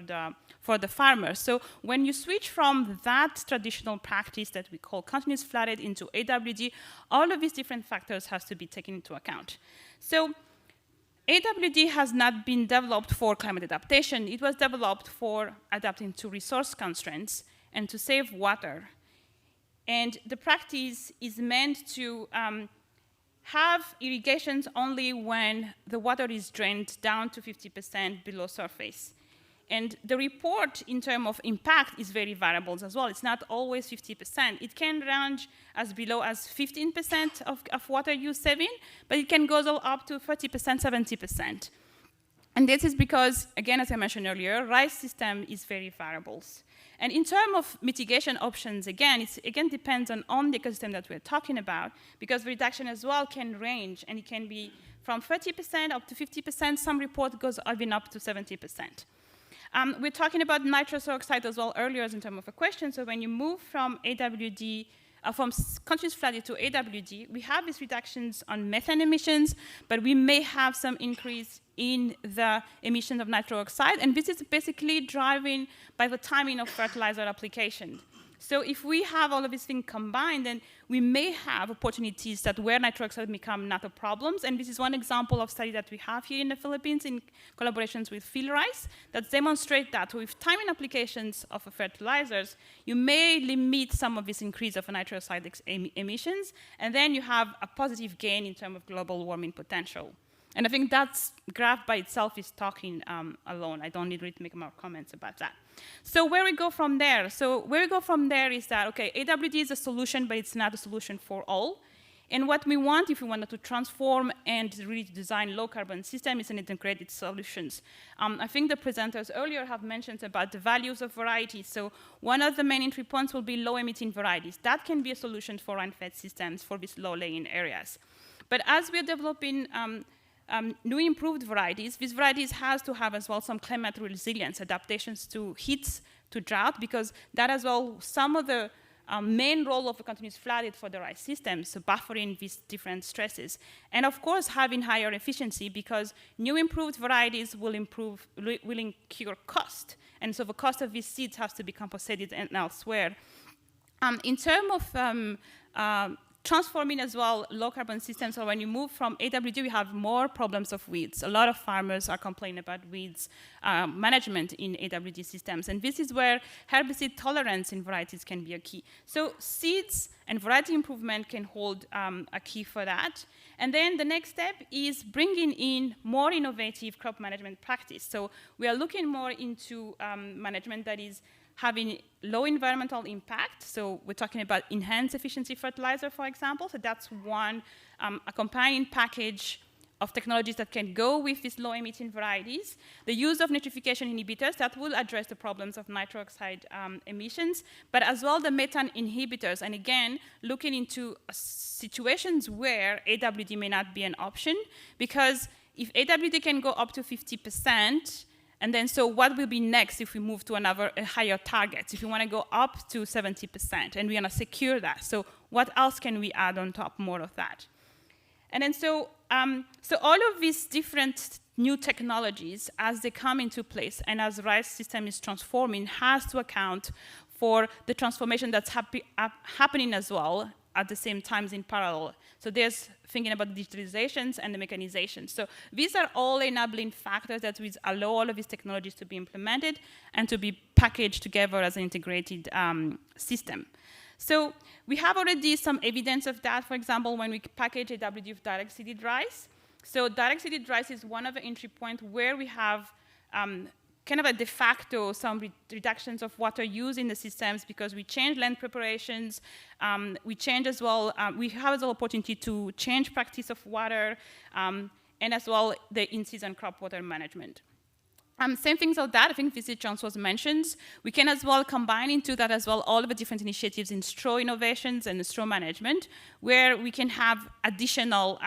the farmers. So when you switch from that traditional practice that we call continuous flooding into AWD, all of these different factors has to be taken into account. So AWD has not been developed for climate adaptation. It was developed for adapting to resource constraints and to save water. And the practice is meant to have irrigations only when the water is drained down to 50% below surface. And the report in terms of impact is very variable as well. It's not always 50%. It can range as below as 15% of water use saving, but it can go up to 30%, 70%. And this is because, again, as I mentioned earlier, rice system is very variable. And in terms of mitigation options, again, it depends on the ecosystem that we're talking about, because reduction as well can range, and it can be from 30% up to 50%. Some report goes even up to 70%. We're talking about nitrous oxide as well earlier in terms of a question. So when you move from AWD, from continuous flooding to AWD, we have these reductions on methane emissions, but we may have some increase in the emission of nitrous oxide, and this is basically driven by the timing of fertilizer application. So if we have all of these things combined, then we may have opportunities that where nitrous oxide become not a problem. And this is one example of study that we have here in the Philippines in collaborations with field rice that demonstrate that with timing applications of fertilizers, you may limit some of this increase of nitrous oxide emissions, and then you have a positive gain in terms of global warming potential. And I think that graph by itself is talking alone. I don't need really to make more comments about that. So where we go from there? So where we go from there is that, okay, AWD is a solution, but it's not a solution for all. And what we want, if we wanted to transform and really design low-carbon system, is an integrated solutions. I think the presenters earlier have mentioned about the values of varieties. So one of the main entry points will be low-emitting varieties. That can be a solution for rain-fed systems for these low-lying areas. But as we're developing new improved varieties, these varieties has to have as well some climate resilience, adaptations to heat, to drought, because that as well, some of the main role of a continuous flooding for the rice system, so buffering these different stresses. And of course, having higher efficiency, because new improved varieties will incur cost. And so the cost of these seeds has to be compensated elsewhere. In terms of transforming as well low carbon systems. So when you move from AWD, we have more problems of weeds. A lot of farmers are complaining about weeds management in AWD systems. And this is where herbicide tolerance in varieties can be a key. So seeds and variety improvement can hold a key for that. And then the next step is bringing in more innovative crop management practice. So we are looking more into management that is having low environmental impact. So we're talking about enhanced efficiency fertilizer, for example. So that's one accompanying package of technologies that can go with these low-emitting varieties. The use of nitrification inhibitors that will address the problems of nitric oxide emissions, but as well the methane inhibitors. And again, looking into situations where AWD may not be an option, because if AWD can go up to 50%, and then so what will be next if we move to a higher target? If we want to go up to 70% and we want to secure that, so what else can we add on top more of that? And then so all of these different new technologies, as they come into place and as the rice system is transforming, has to account for the transformation that's happening as well at the same time in parallel. So there's thinking about the digitalizations and the mechanization. So these are all enabling factors that will allow all of these technologies to be implemented and to be packaged together as an integrated system. So we have already some evidence of that, for example, when we package AWD with direct seeded rice. So direct seeded rice is one of the entry points where we have kind of a de facto some reductions of water use in the systems because we change land preparations, we change as well, we have as well opportunity to change practice of water, and as well the in-season crop water management. Same things like that, I think visit Jones was mentioned. We can as well combine into that as well all of the different initiatives in straw innovations and straw management, where we can have additional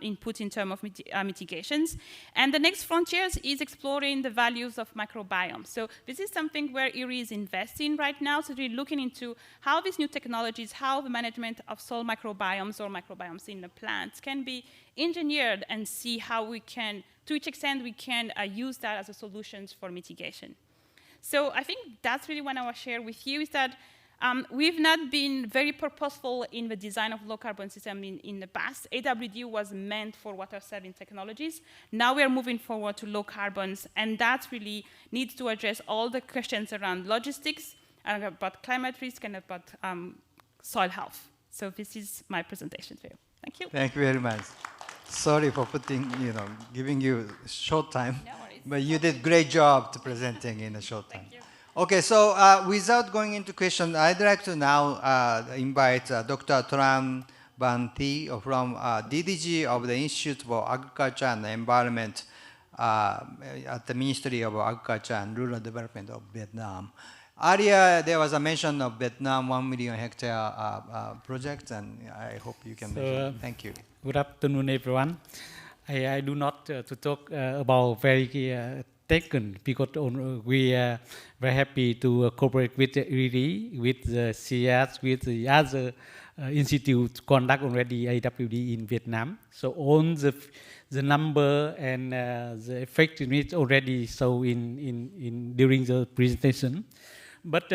input in terms of mitigations. And the next frontiers is exploring the values of microbiomes. So this is something where IRRI is investing right now, so we're looking into how these new technologies, how the management of soil microbiomes or microbiomes in the plants can be engineered and see how we can, to which extent we can use that as a solutions for mitigation. So I think that's really what I want to share with you is that we've not been very purposeful in the design of low carbon system in the past. AWD was meant for water saving technologies. Now we are moving forward to low carbons, and that really needs to address all the questions around logistics, about climate risk, and about soil health. So this is my presentation for you. Thank you. Thank you very much. Sorry for giving you short time, No worries. but you did great job to presenting in a short time. Thank you. Okay, so without going into question, I'd like to now invite Dr. Tran Van Thi from DDG of the Institute for Agriculture and Environment at the Ministry of Agriculture and Rural Development of Vietnam. Earlier, there was a mention of Vietnam 1 million hectare project, and I hope you can mention. Thank you. Good afternoon, everyone. I do not to talk about very taken because we are very happy to cooperate with IRRI, with the CS, with the other institutes conduct already AWD in Vietnam. So all the number and the effectiveness already show in during the presentation. But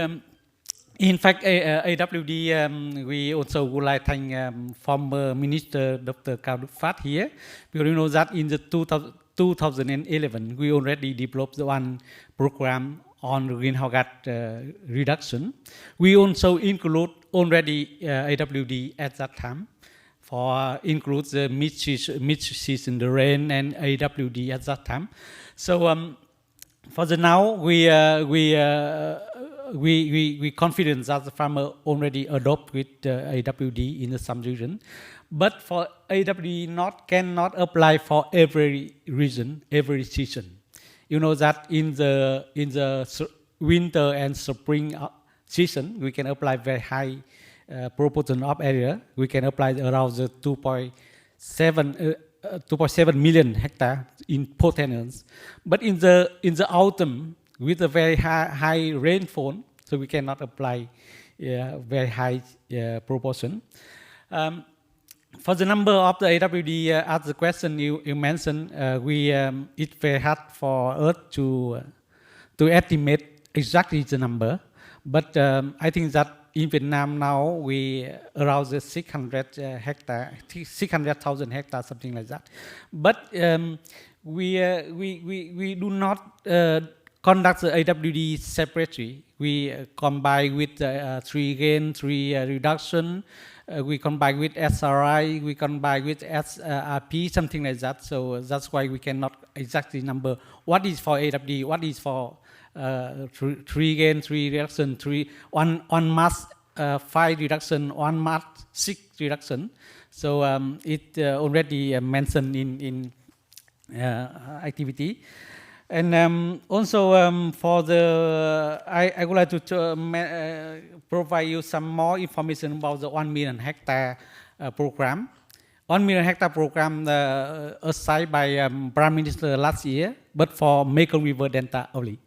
in fact, AWD, we also would like to thank former Minister Dr. Cao Đức Phát here, because you know that in the 2011, we already developed one program on greenhouse gas reduction. We also include already AWD at that time, for include the mid-season, the rain and AWD at that time. So for the now, we confident that the farmer already adopt with AWD in some region, but for AWD cannot apply for every region, every season. You know that in the winter and spring season, we can apply very high proportion of area. We can apply around the 2.7 million hectare in potentials, but in the autumn, with a very high rainfall, so we cannot apply very high proportion. For the number of the AWD, as the question you mentioned, it's very hard for us to estimate exactly the number, but I think that in Vietnam now we around the 600,000 hectares, something like that. But we do not conduct the AWD separately. We combine with tree gain, tree reduction. We combine with SRI. We combine with SRP, something like that. So that's why we cannot exactly number what is for AWD, what is for tree gain, tree reduction, one mass 5 reduction, one mass 6 reduction. So it already mentioned in activity. And also for the, I would like to provide you some more information about the 1 million hectare program. 1 million hectare program assigned by Prime Minister last year, but for Mekong River Delta only.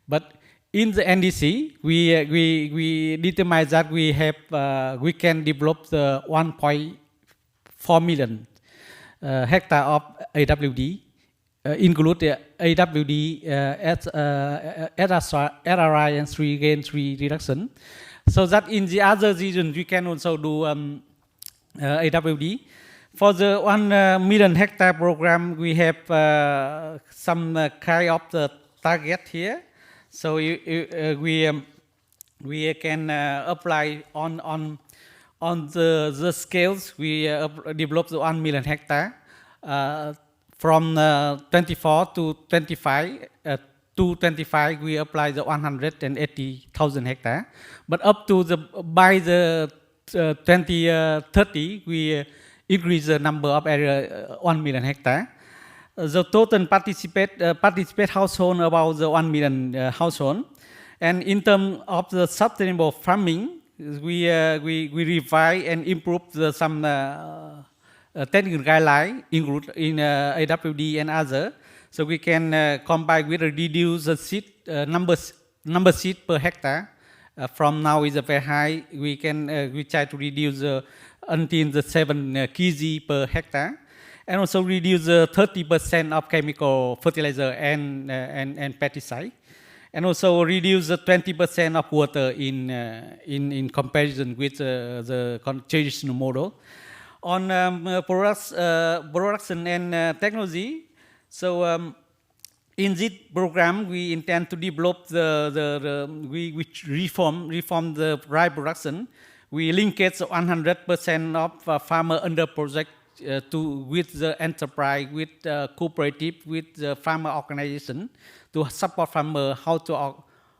But in the NDC, we determined that we can develop the 1.4 million hectare of AWD, include the AWD, SRI and tree gain, tree reduction. So that in the other regions we can also do AWD. For the 1 million hectare program, we have some kind of the target here. So we can apply on the scales. We develop the 1 million hectare from 24 to 25. To 25, we apply the 180,000 hectare. But up to by the 2030, we increase the number of area 1 million hectare. The total participate household about the 1 million household. And in terms of the sustainable farming, we revise and improve some technical guidelines include in AWD and other. So we can combine with reduce the seed number seed per hectare. From now is very high. We try to reduce until the 7 kg per hectare, and also reduce 30% of chemical fertilizer and pesticide, and also reduce 20% of water in comparison with the traditional model. On production and technology, so in this program we intend to develop we reform the rice production. We linkage 100% of farmer under project with the enterprise, with cooperative, with the farmer organization to support farmer how to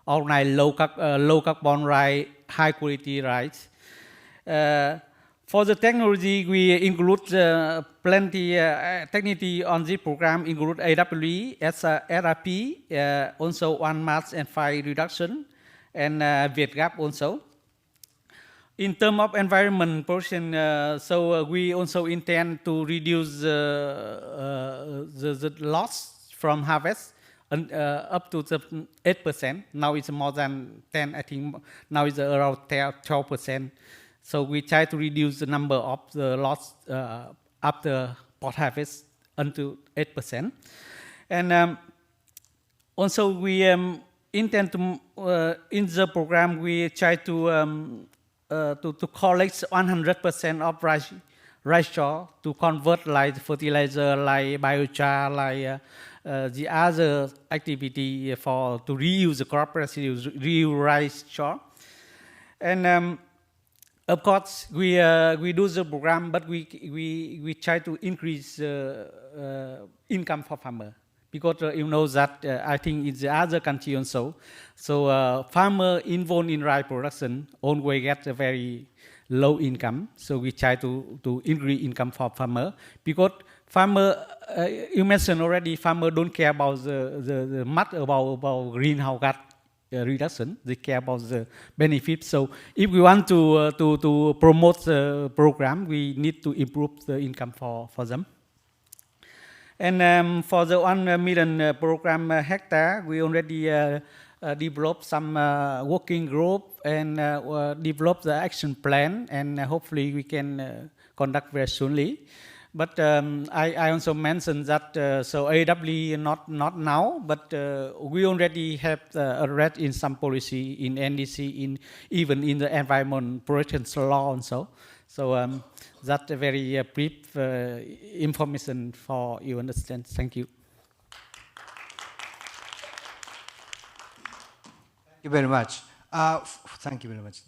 organize low carbon rice, high quality rice. For the technology, we include plenty technology on this program, include AWE, SRP, also 1 mass and 5 reduction, and VETGAP also. In terms of environment portion, so we also intend to reduce the loss from harvest up to 8%. Now it's more than 10, I think now it's around 12%. So we try to reduce the number of the loss after pot harvest until 8%. And also we intend to, in the program, we try to collect 100% of rice straw to convert like fertilizer, like biochar, like the other activity to reuse the crop residues, reuse rice straw. And of course, we do the program, but we try to increase income for farmer, because you know that I think in the other country also. So farmer involved in rice production always get a very low income. So we try to increase income for farmer, because farmer, you mentioned already, farmer don't care about the much about greenhouse gas reduction. They care about the benefits. So if we want to promote the program, we need to improve the income for them. And for the 1 million program hectare, we already developed some working group and developed the action plan, and hopefully we can conduct very soonly. But I also mentioned that so AWD not now, but we already have a red in some policy in NDC, in even in the environment protection law also. So that's a very brief information for you understand. Thank you. Thank you very much. Thank you very much.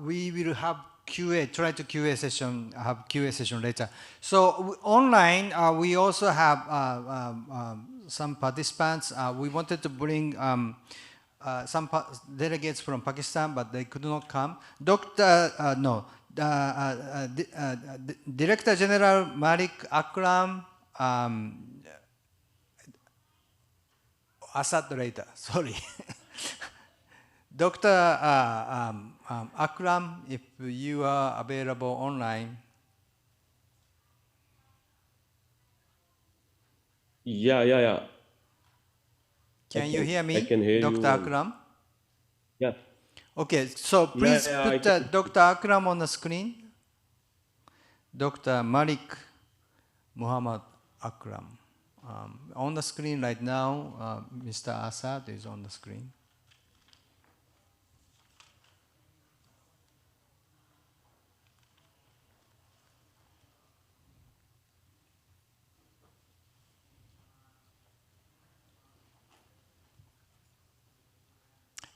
We will have QA, try to QA session, have QA session later. So online, we also have some participants. We wanted to bring some delegates from Pakistan, but they could not come. Director General Malik Akram, Asad later, sorry. Dr. Akram, if you are available online. Yeah. Can you hear me? I can hear Dr. you. Akram? Yeah. Okay, so please put I Dr. Akram on the screen. Dr. Malik Muhammad Akram. On the screen right now, Mr. Asad is on the screen.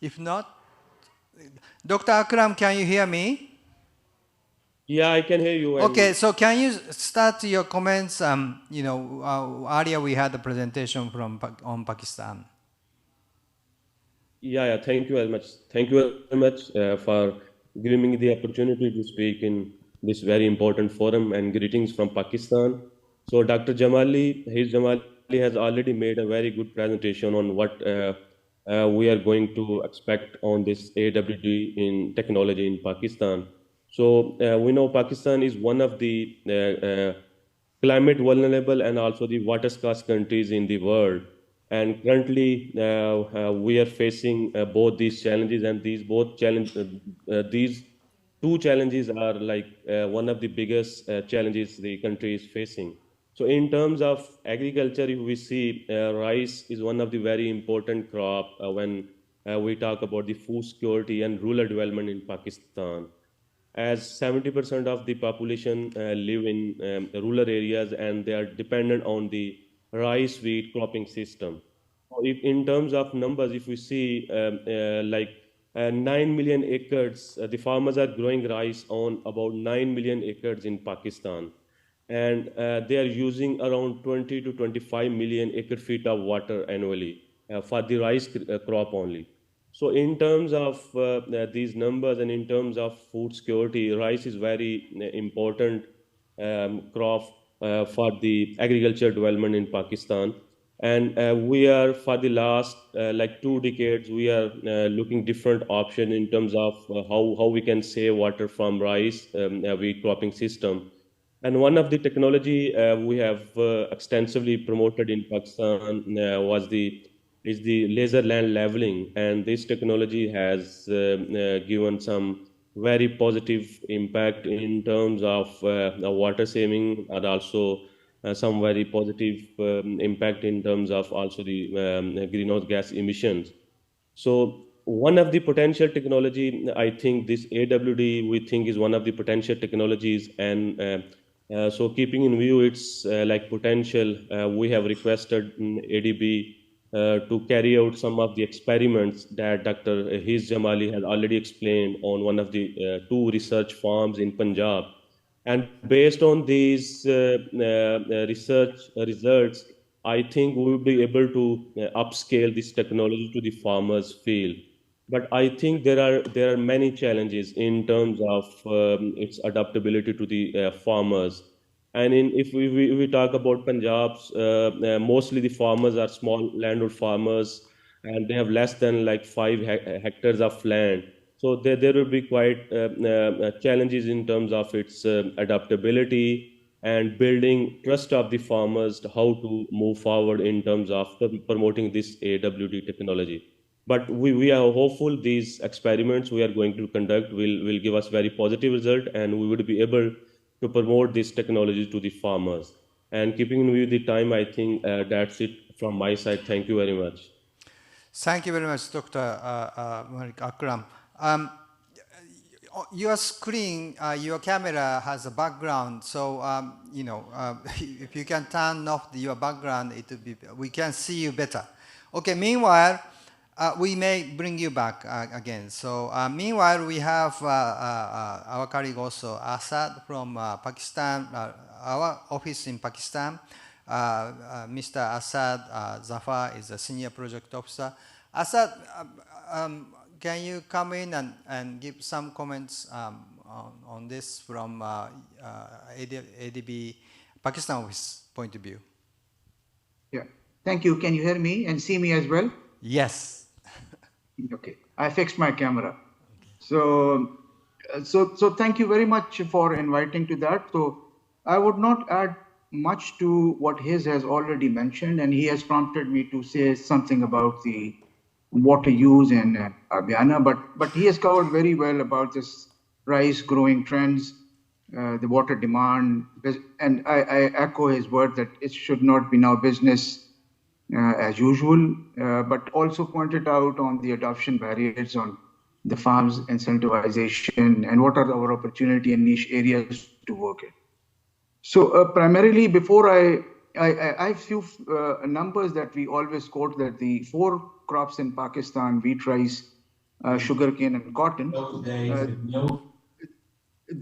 If not, Dr. Akram, can you hear me? Yeah, I can hear you. Okay, so can you start your comments? Earlier we had a presentation on Pakistan. Yeah, thank you very much. Thank you very much for giving me the opportunity to speak in this very important forum, and greetings from Pakistan. So Dr. Jamali has already made a very good presentation on what we are going to expect on this AWD in technology in Pakistan. So we know Pakistan is one of the climate vulnerable and also the water scarce countries in the world. And currently, we are facing both these challenges, and these two challenges are like one of the biggest challenges the country is facing. So in terms of agriculture, if we see rice is one of the very important crop when we talk about the food security and rural development in Pakistan, as 70% of the population live in rural areas, and they are dependent on the rice wheat cropping system. So if in terms of numbers, if we see 9 million acres, the farmers are growing rice on about 9 million acres in Pakistan, and they are using around 20 to 25 million acre feet of water annually for the rice crop only. So in terms of these numbers and in terms of food security, rice is very important crop for the agriculture development in Pakistan. And we are, for the last 2 decades, we are looking different option in terms of how we can save water from rice wheat cropping system. And one of the technology we have extensively promoted in Pakistan is the laser land leveling, and this technology has given some very positive impact in terms of water saving, and also some very positive impact in terms of also the greenhouse gas emissions. So one of the potential technology, I think this AWD we think is one of the potential technologies, and so keeping in view its potential, we have requested ADB to carry out some of the experiments that Dr. Hiz Jamali has already explained on one of the 2 research farms in Punjab. And based on these research results, I think we will be able to upscale this technology to the farmers' field. But I think there are many challenges in terms of its adaptability to the farmers. And if we talk about Punjab's, mostly the farmers are small landlord farmers, and they have less than 5 hectares of land. So there will be quite challenges in terms of its adaptability and building trust of the farmers to how to move forward in terms of promoting this AWD technology. But we are hopeful these experiments we are going to conduct will give us very positive result, and we would be able to promote this technology to the farmers. And keeping in view the time, I think that's it from my side. Thank you very much. Thank you very much, Dr. Malik Akram. Your screen, your camera has a background, so you know, if you can turn off your background, it will be, we can see you better. Okay. Meanwhile, we may bring you back again. So meanwhile, we have our colleague also, Asad from Pakistan, our office in Pakistan. Mr. Asad Zafar is a senior project officer. Asad, can you come in and give some comments on this from ADB Pakistan office point of view? Yeah, thank you. Can you hear me and see me as well? Yes. Okay, I fixed my camera. So thank you very much for inviting to that. So I would not add much to what His has already mentioned, and he has prompted me to say something about the water use in Abiana, but he has covered very well about this rice growing trends, the water demand, and I echo his word that it should not be now business as usual, but also pointed out on the adoption barriers on the farms incentivization and what are our opportunity and niche areas to work in. So primarily, before I have few numbers that we always quote, that the 4 crops in Pakistan, wheat, rice, sugarcane, and cotton,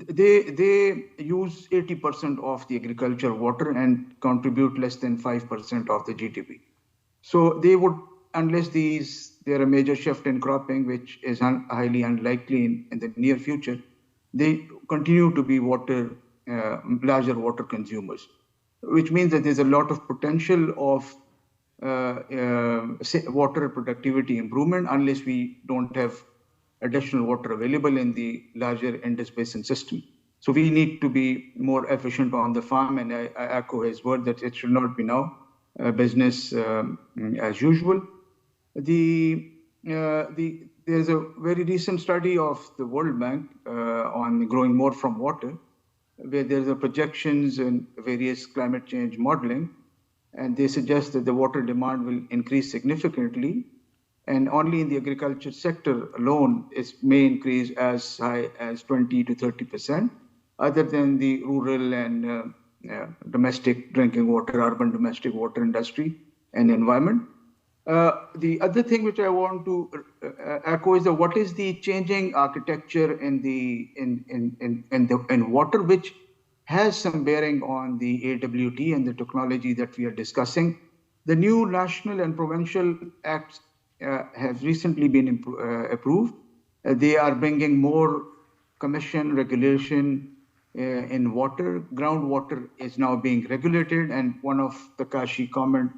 they use 80% of the agriculture water and contribute less than 5% of the GDP. So they would, unless there a major shift in cropping, which is highly unlikely in the near future, they continue to be larger water consumers, which means that there's a lot of potential of water productivity improvement unless we don't have additional water available in the larger Indus Basin system. So we need to be more efficient on the farm, and I echo his word that it should not be now business as usual. There's a very recent study of the World Bank on growing more from water, where there's a projections and various climate change modeling, and they suggest that the water demand will increase significantly, and only in the agriculture sector alone it may increase as high as 20 to 30%, other than the rural and domestic drinking water, urban domestic water industry and environment. The other thing which I want to echo is that what is the changing architecture in water, which has some bearing on the AWT and the technology that we are discussing. The new national and provincial acts have recently been approved. They are bringing more commission regulation in water. Groundwater is now being regulated, and one of the Kashi comment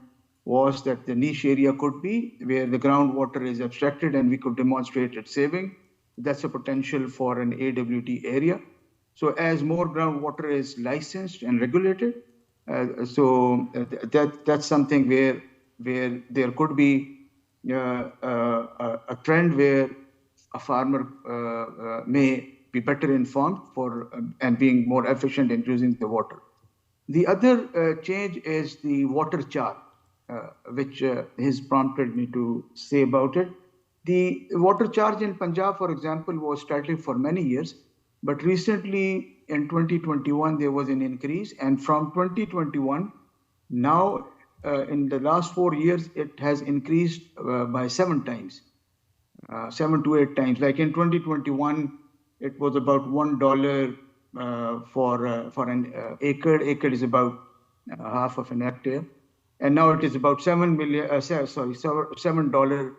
was that the niche area could be where the groundwater is abstracted and we could demonstrate its saving. That's a potential for an AWT area. So as more groundwater is licensed and regulated, that's something where there could be a trend where a farmer may be better informed and being more efficient in using the water. The other change is the water charge, which has prompted me to say about it. The water charge in Punjab, for example, was static for many years, but recently in 2021 there was an increase, and from 2021 now in the last 4 years it has increased by 7 times, 7 to 8 times. Like in 2021 it was about $1 for an acre. Acre is about half of an hectare, and now it is about $7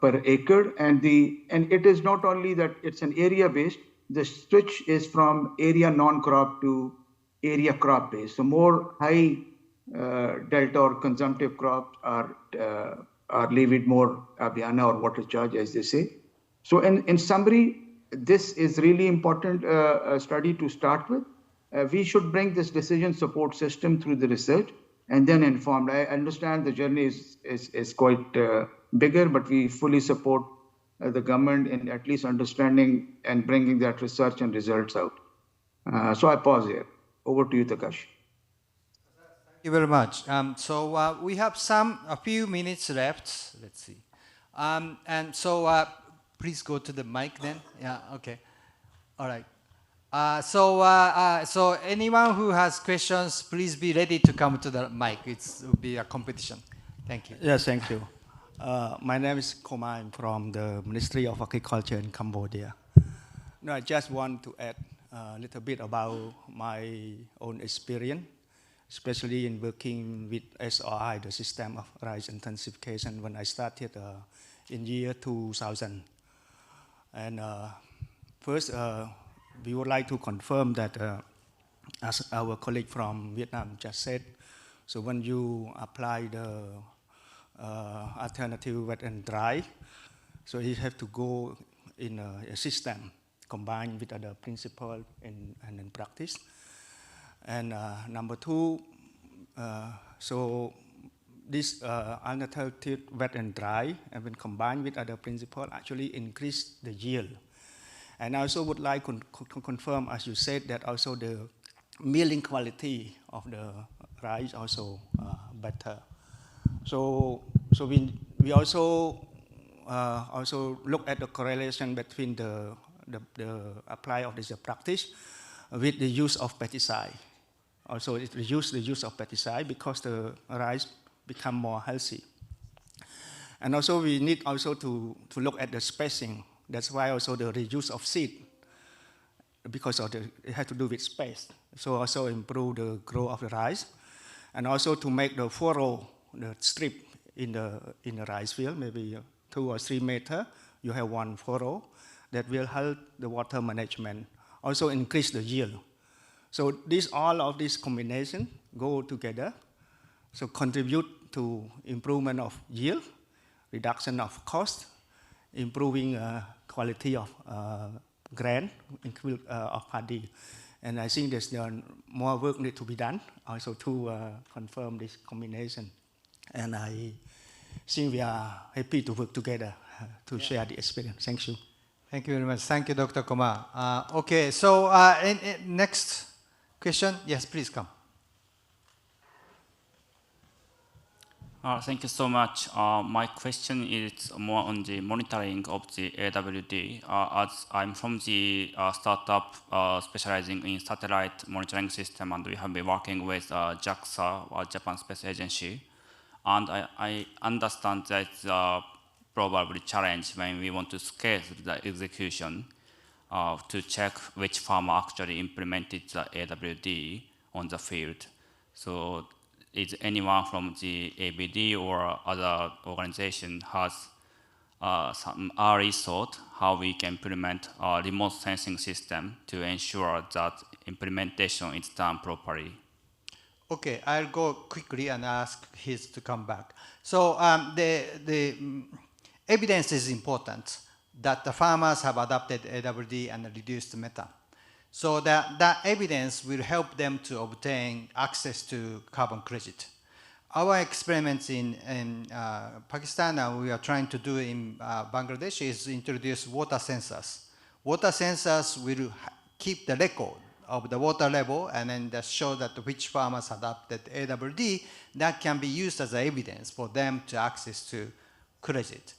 per acre. And it is not only that it's an area based. The switch is from area non-crop to area crop based. So more high delta or consumptive crops are levied more abhiana or water charge, as they say. So in summary, this is really important study to start with. We should bring this decision support system through the research and then informed. I understand the journey is quite bigger, but we fully support the government in at least understanding and bringing that research and results out. So I pause here. Over to you, Takash. Thank you very much. We have a few minutes left. Let's see. Please go to the mic then. Yeah, okay. All right. So anyone who has questions, please be ready to come to the mic. It will be a competition. Thank you. Yes, thank you. My name is Koma. I'm from the Ministry of Agriculture in Cambodia. Now, I just want to add a little bit about my own experience, especially in working with SRI, the System of Rice Intensification, when I started in year 2000. And first, we would like to confirm that, as our colleague from Vietnam just said, so when you apply the alternative wet and dry, so you have to go in a system combined with other principle and in practice. And number two, so this alternative wet and dry, and when combined with other principle, actually increase the yield. And I also would like to confirm, as you said, that also the milling quality of the rice also better. So we also look at the correlation between the apply of this practice with the use of pesticide. Also, it reduces the use of pesticide because the rice become more healthy. And also, we need also to look at the spacing. That's why also the reuse of seed, because of it has to do with space. So also improve the growth of the rice, and also to make the furrow, the strip in the rice field, maybe 2 or 3 meters. You have one furrow that will help the water management. Also increase the yield. So all of these combination go together. So contribute to improvement of yield, reduction of cost, improving quality of grain, of paddy. And I think there's more work need to be done also to confirm this combination. And I think we are happy to work together to share the experience. Thank you. Thank you very much. Thank you, Dr. Koma. Okay, so next question. Yes, please come. Thank you so much. My question is more on the monitoring of the AWD. As I'm from the startup specializing in satellite monitoring system, and we have been working with JAXA, or Japan Space Agency. And I understand that's probably challenge when we want to scale the execution to check which farmer actually implemented the AWD on the field. So is anyone from the ABD or other organization has some early thought how we can implement a remote sensing system to ensure that implementation is done properly? Okay, I'll go quickly and ask his to come back. So the evidence is important that the farmers have adopted AWD and reduced methane. So that evidence will help them to obtain access to carbon credit. Our experiments in Pakistan and we are trying to do in Bangladesh is introduce water sensors. Water sensors will keep the record of the water level and then that show that which farmers adopted AWD. That can be used as evidence for them to access to credit.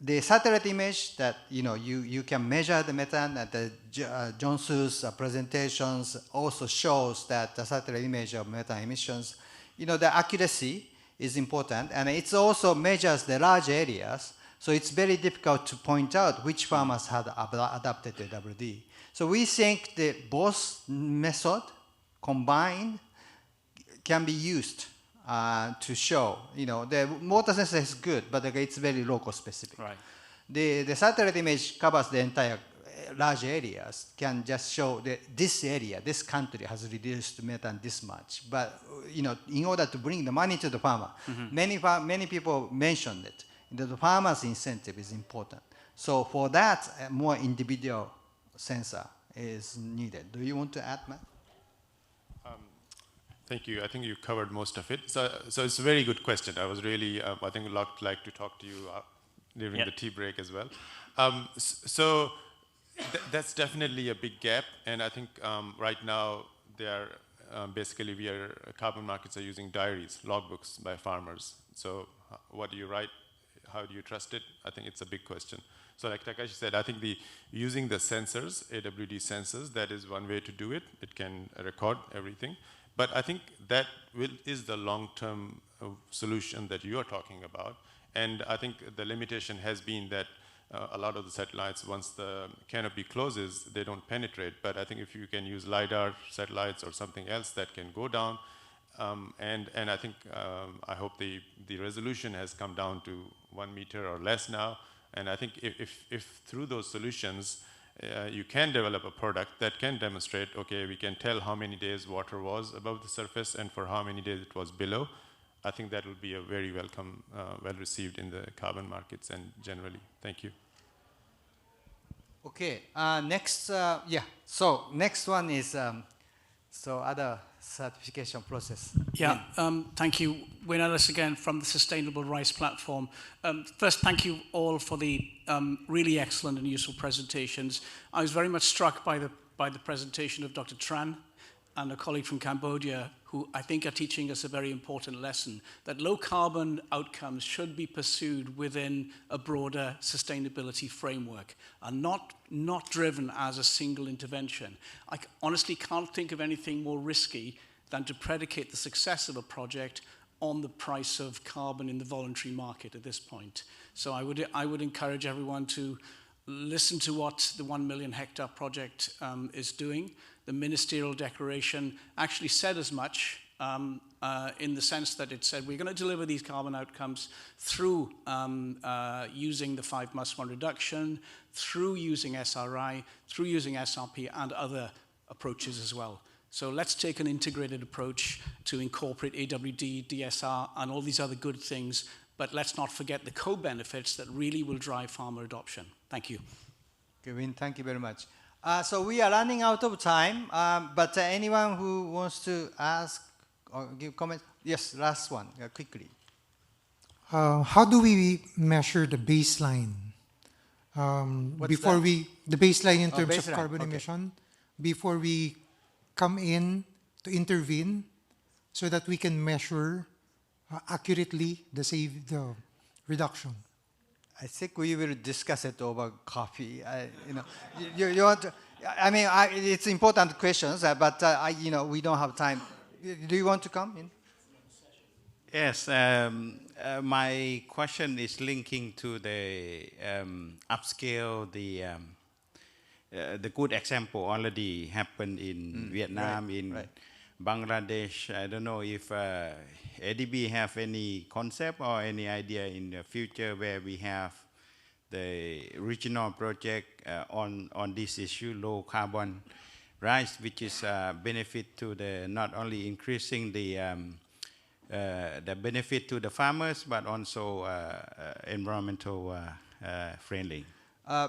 The satellite image that you can measure the methane at the Johnson's presentations also shows that the satellite image of methane emissions, the accuracy is important and it also measures the large areas. So it's very difficult to point out which farmers had adopted AWD. So we think that both methods combined can be used to show, the water sensor is good, but it's very local specific. Right. The satellite image covers the entire large areas, can just show that this area, this country has reduced methane this much. But, in order to bring the money to the farmer, many people mentioned it. The farmer's incentive is important. So for that, a more individual sensor is needed. Do you want to add, Matt? Thank you. I think you covered most of it. So it's a very good question. I was really, I think I'd like to talk to you during the tea break as well. So That's definitely a big gap, and I think right now they are basically carbon markets are using diaries, logbooks by farmers. So what do you write? How do you trust it? I think it's a big question. So like Takashi said, I think using the sensors, AWD sensors, that is one way to do it. It can record everything. But I think that is the long-term solution that you are talking about. And I think the limitation has been that a lot of the satellites, once the canopy closes, they don't penetrate. But I think if you can use LiDAR satellites or something else that can go down, and I think I hope the resolution has come down to 1 meter or less now. And I think if through those solutions you can develop a product that can demonstrate, okay, we can tell how many days water was above the surface and for how many days it was below, I think that will be a very welcome, well received in the carbon markets and generally. Thank you. Okay, next, so next one is other certification process. Yeah, thank you. Wayne Ellis again from the Sustainable Rice Platform. First, thank you all for the really excellent and useful presentations. I was very much struck by the presentation of Dr. Tran and a colleague from Cambodia, who I think are teaching us a very important lesson, that low carbon outcomes should be pursued within a broader sustainability framework and not driven as a single intervention. I honestly can't think of anything more risky than to predicate the success of a project on the price of carbon in the voluntary market at this point. So I would encourage everyone to listen to what the 1 million hectare project is doing. The ministerial declaration actually said as much in the sense that it said we're going to deliver these carbon outcomes through using the 5+1 reduction, through using SRI, through using SRP and other approaches as well. So let's take an integrated approach to incorporate AWD, DSR and all these other good things, but let's not forget the co-benefits that really will drive farmer adoption. Thank you. Kevin, thank you very much. So we are running out of time, but anyone who wants to ask or give comments? Yes, last one, quickly. How do we measure the baseline? Before the baseline in terms of carbon emission, before we come in to intervene so that we can measure accurately the reduction? I think we will discuss it over coffee. You want to, I mean, it's important questions, but we don't have time. Do you want to come in? Yes, my question is linking to the upscale. The good example already happened in Vietnam, in Bangladesh. I don't know if ADB have any concept or any idea in the future where we have the regional project on this issue, low carbon rice, which is benefit to the not only increasing the benefit to the farmers, but also environmental friendly.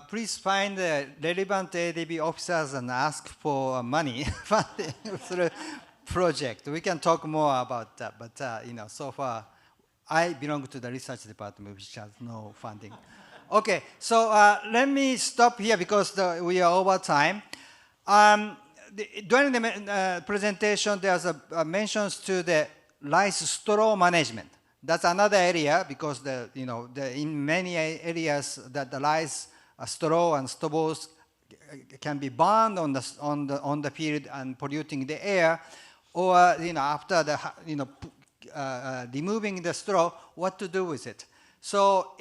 Please find the relevant ADB officers and ask for money funding through project. We can talk more about that, but so far I belong to the research department, which has no funding. Okay, so let me stop here because we are over time. During the presentation, there's a mentions to the rice straw management. That's another area because in many areas that the rice straw and stubbles can be burned on the field and polluting the air, or after removing the straw, what to do with it. So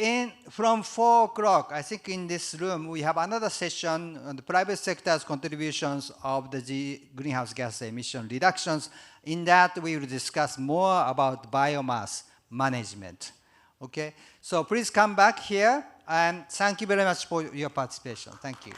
from 4 o'clock, I think in this room we have another session on the private sector's contributions of the greenhouse gas emission reductions. In that we will discuss more about biomass management. Okay, so please come back here and thank you very much for your participation. Thank you.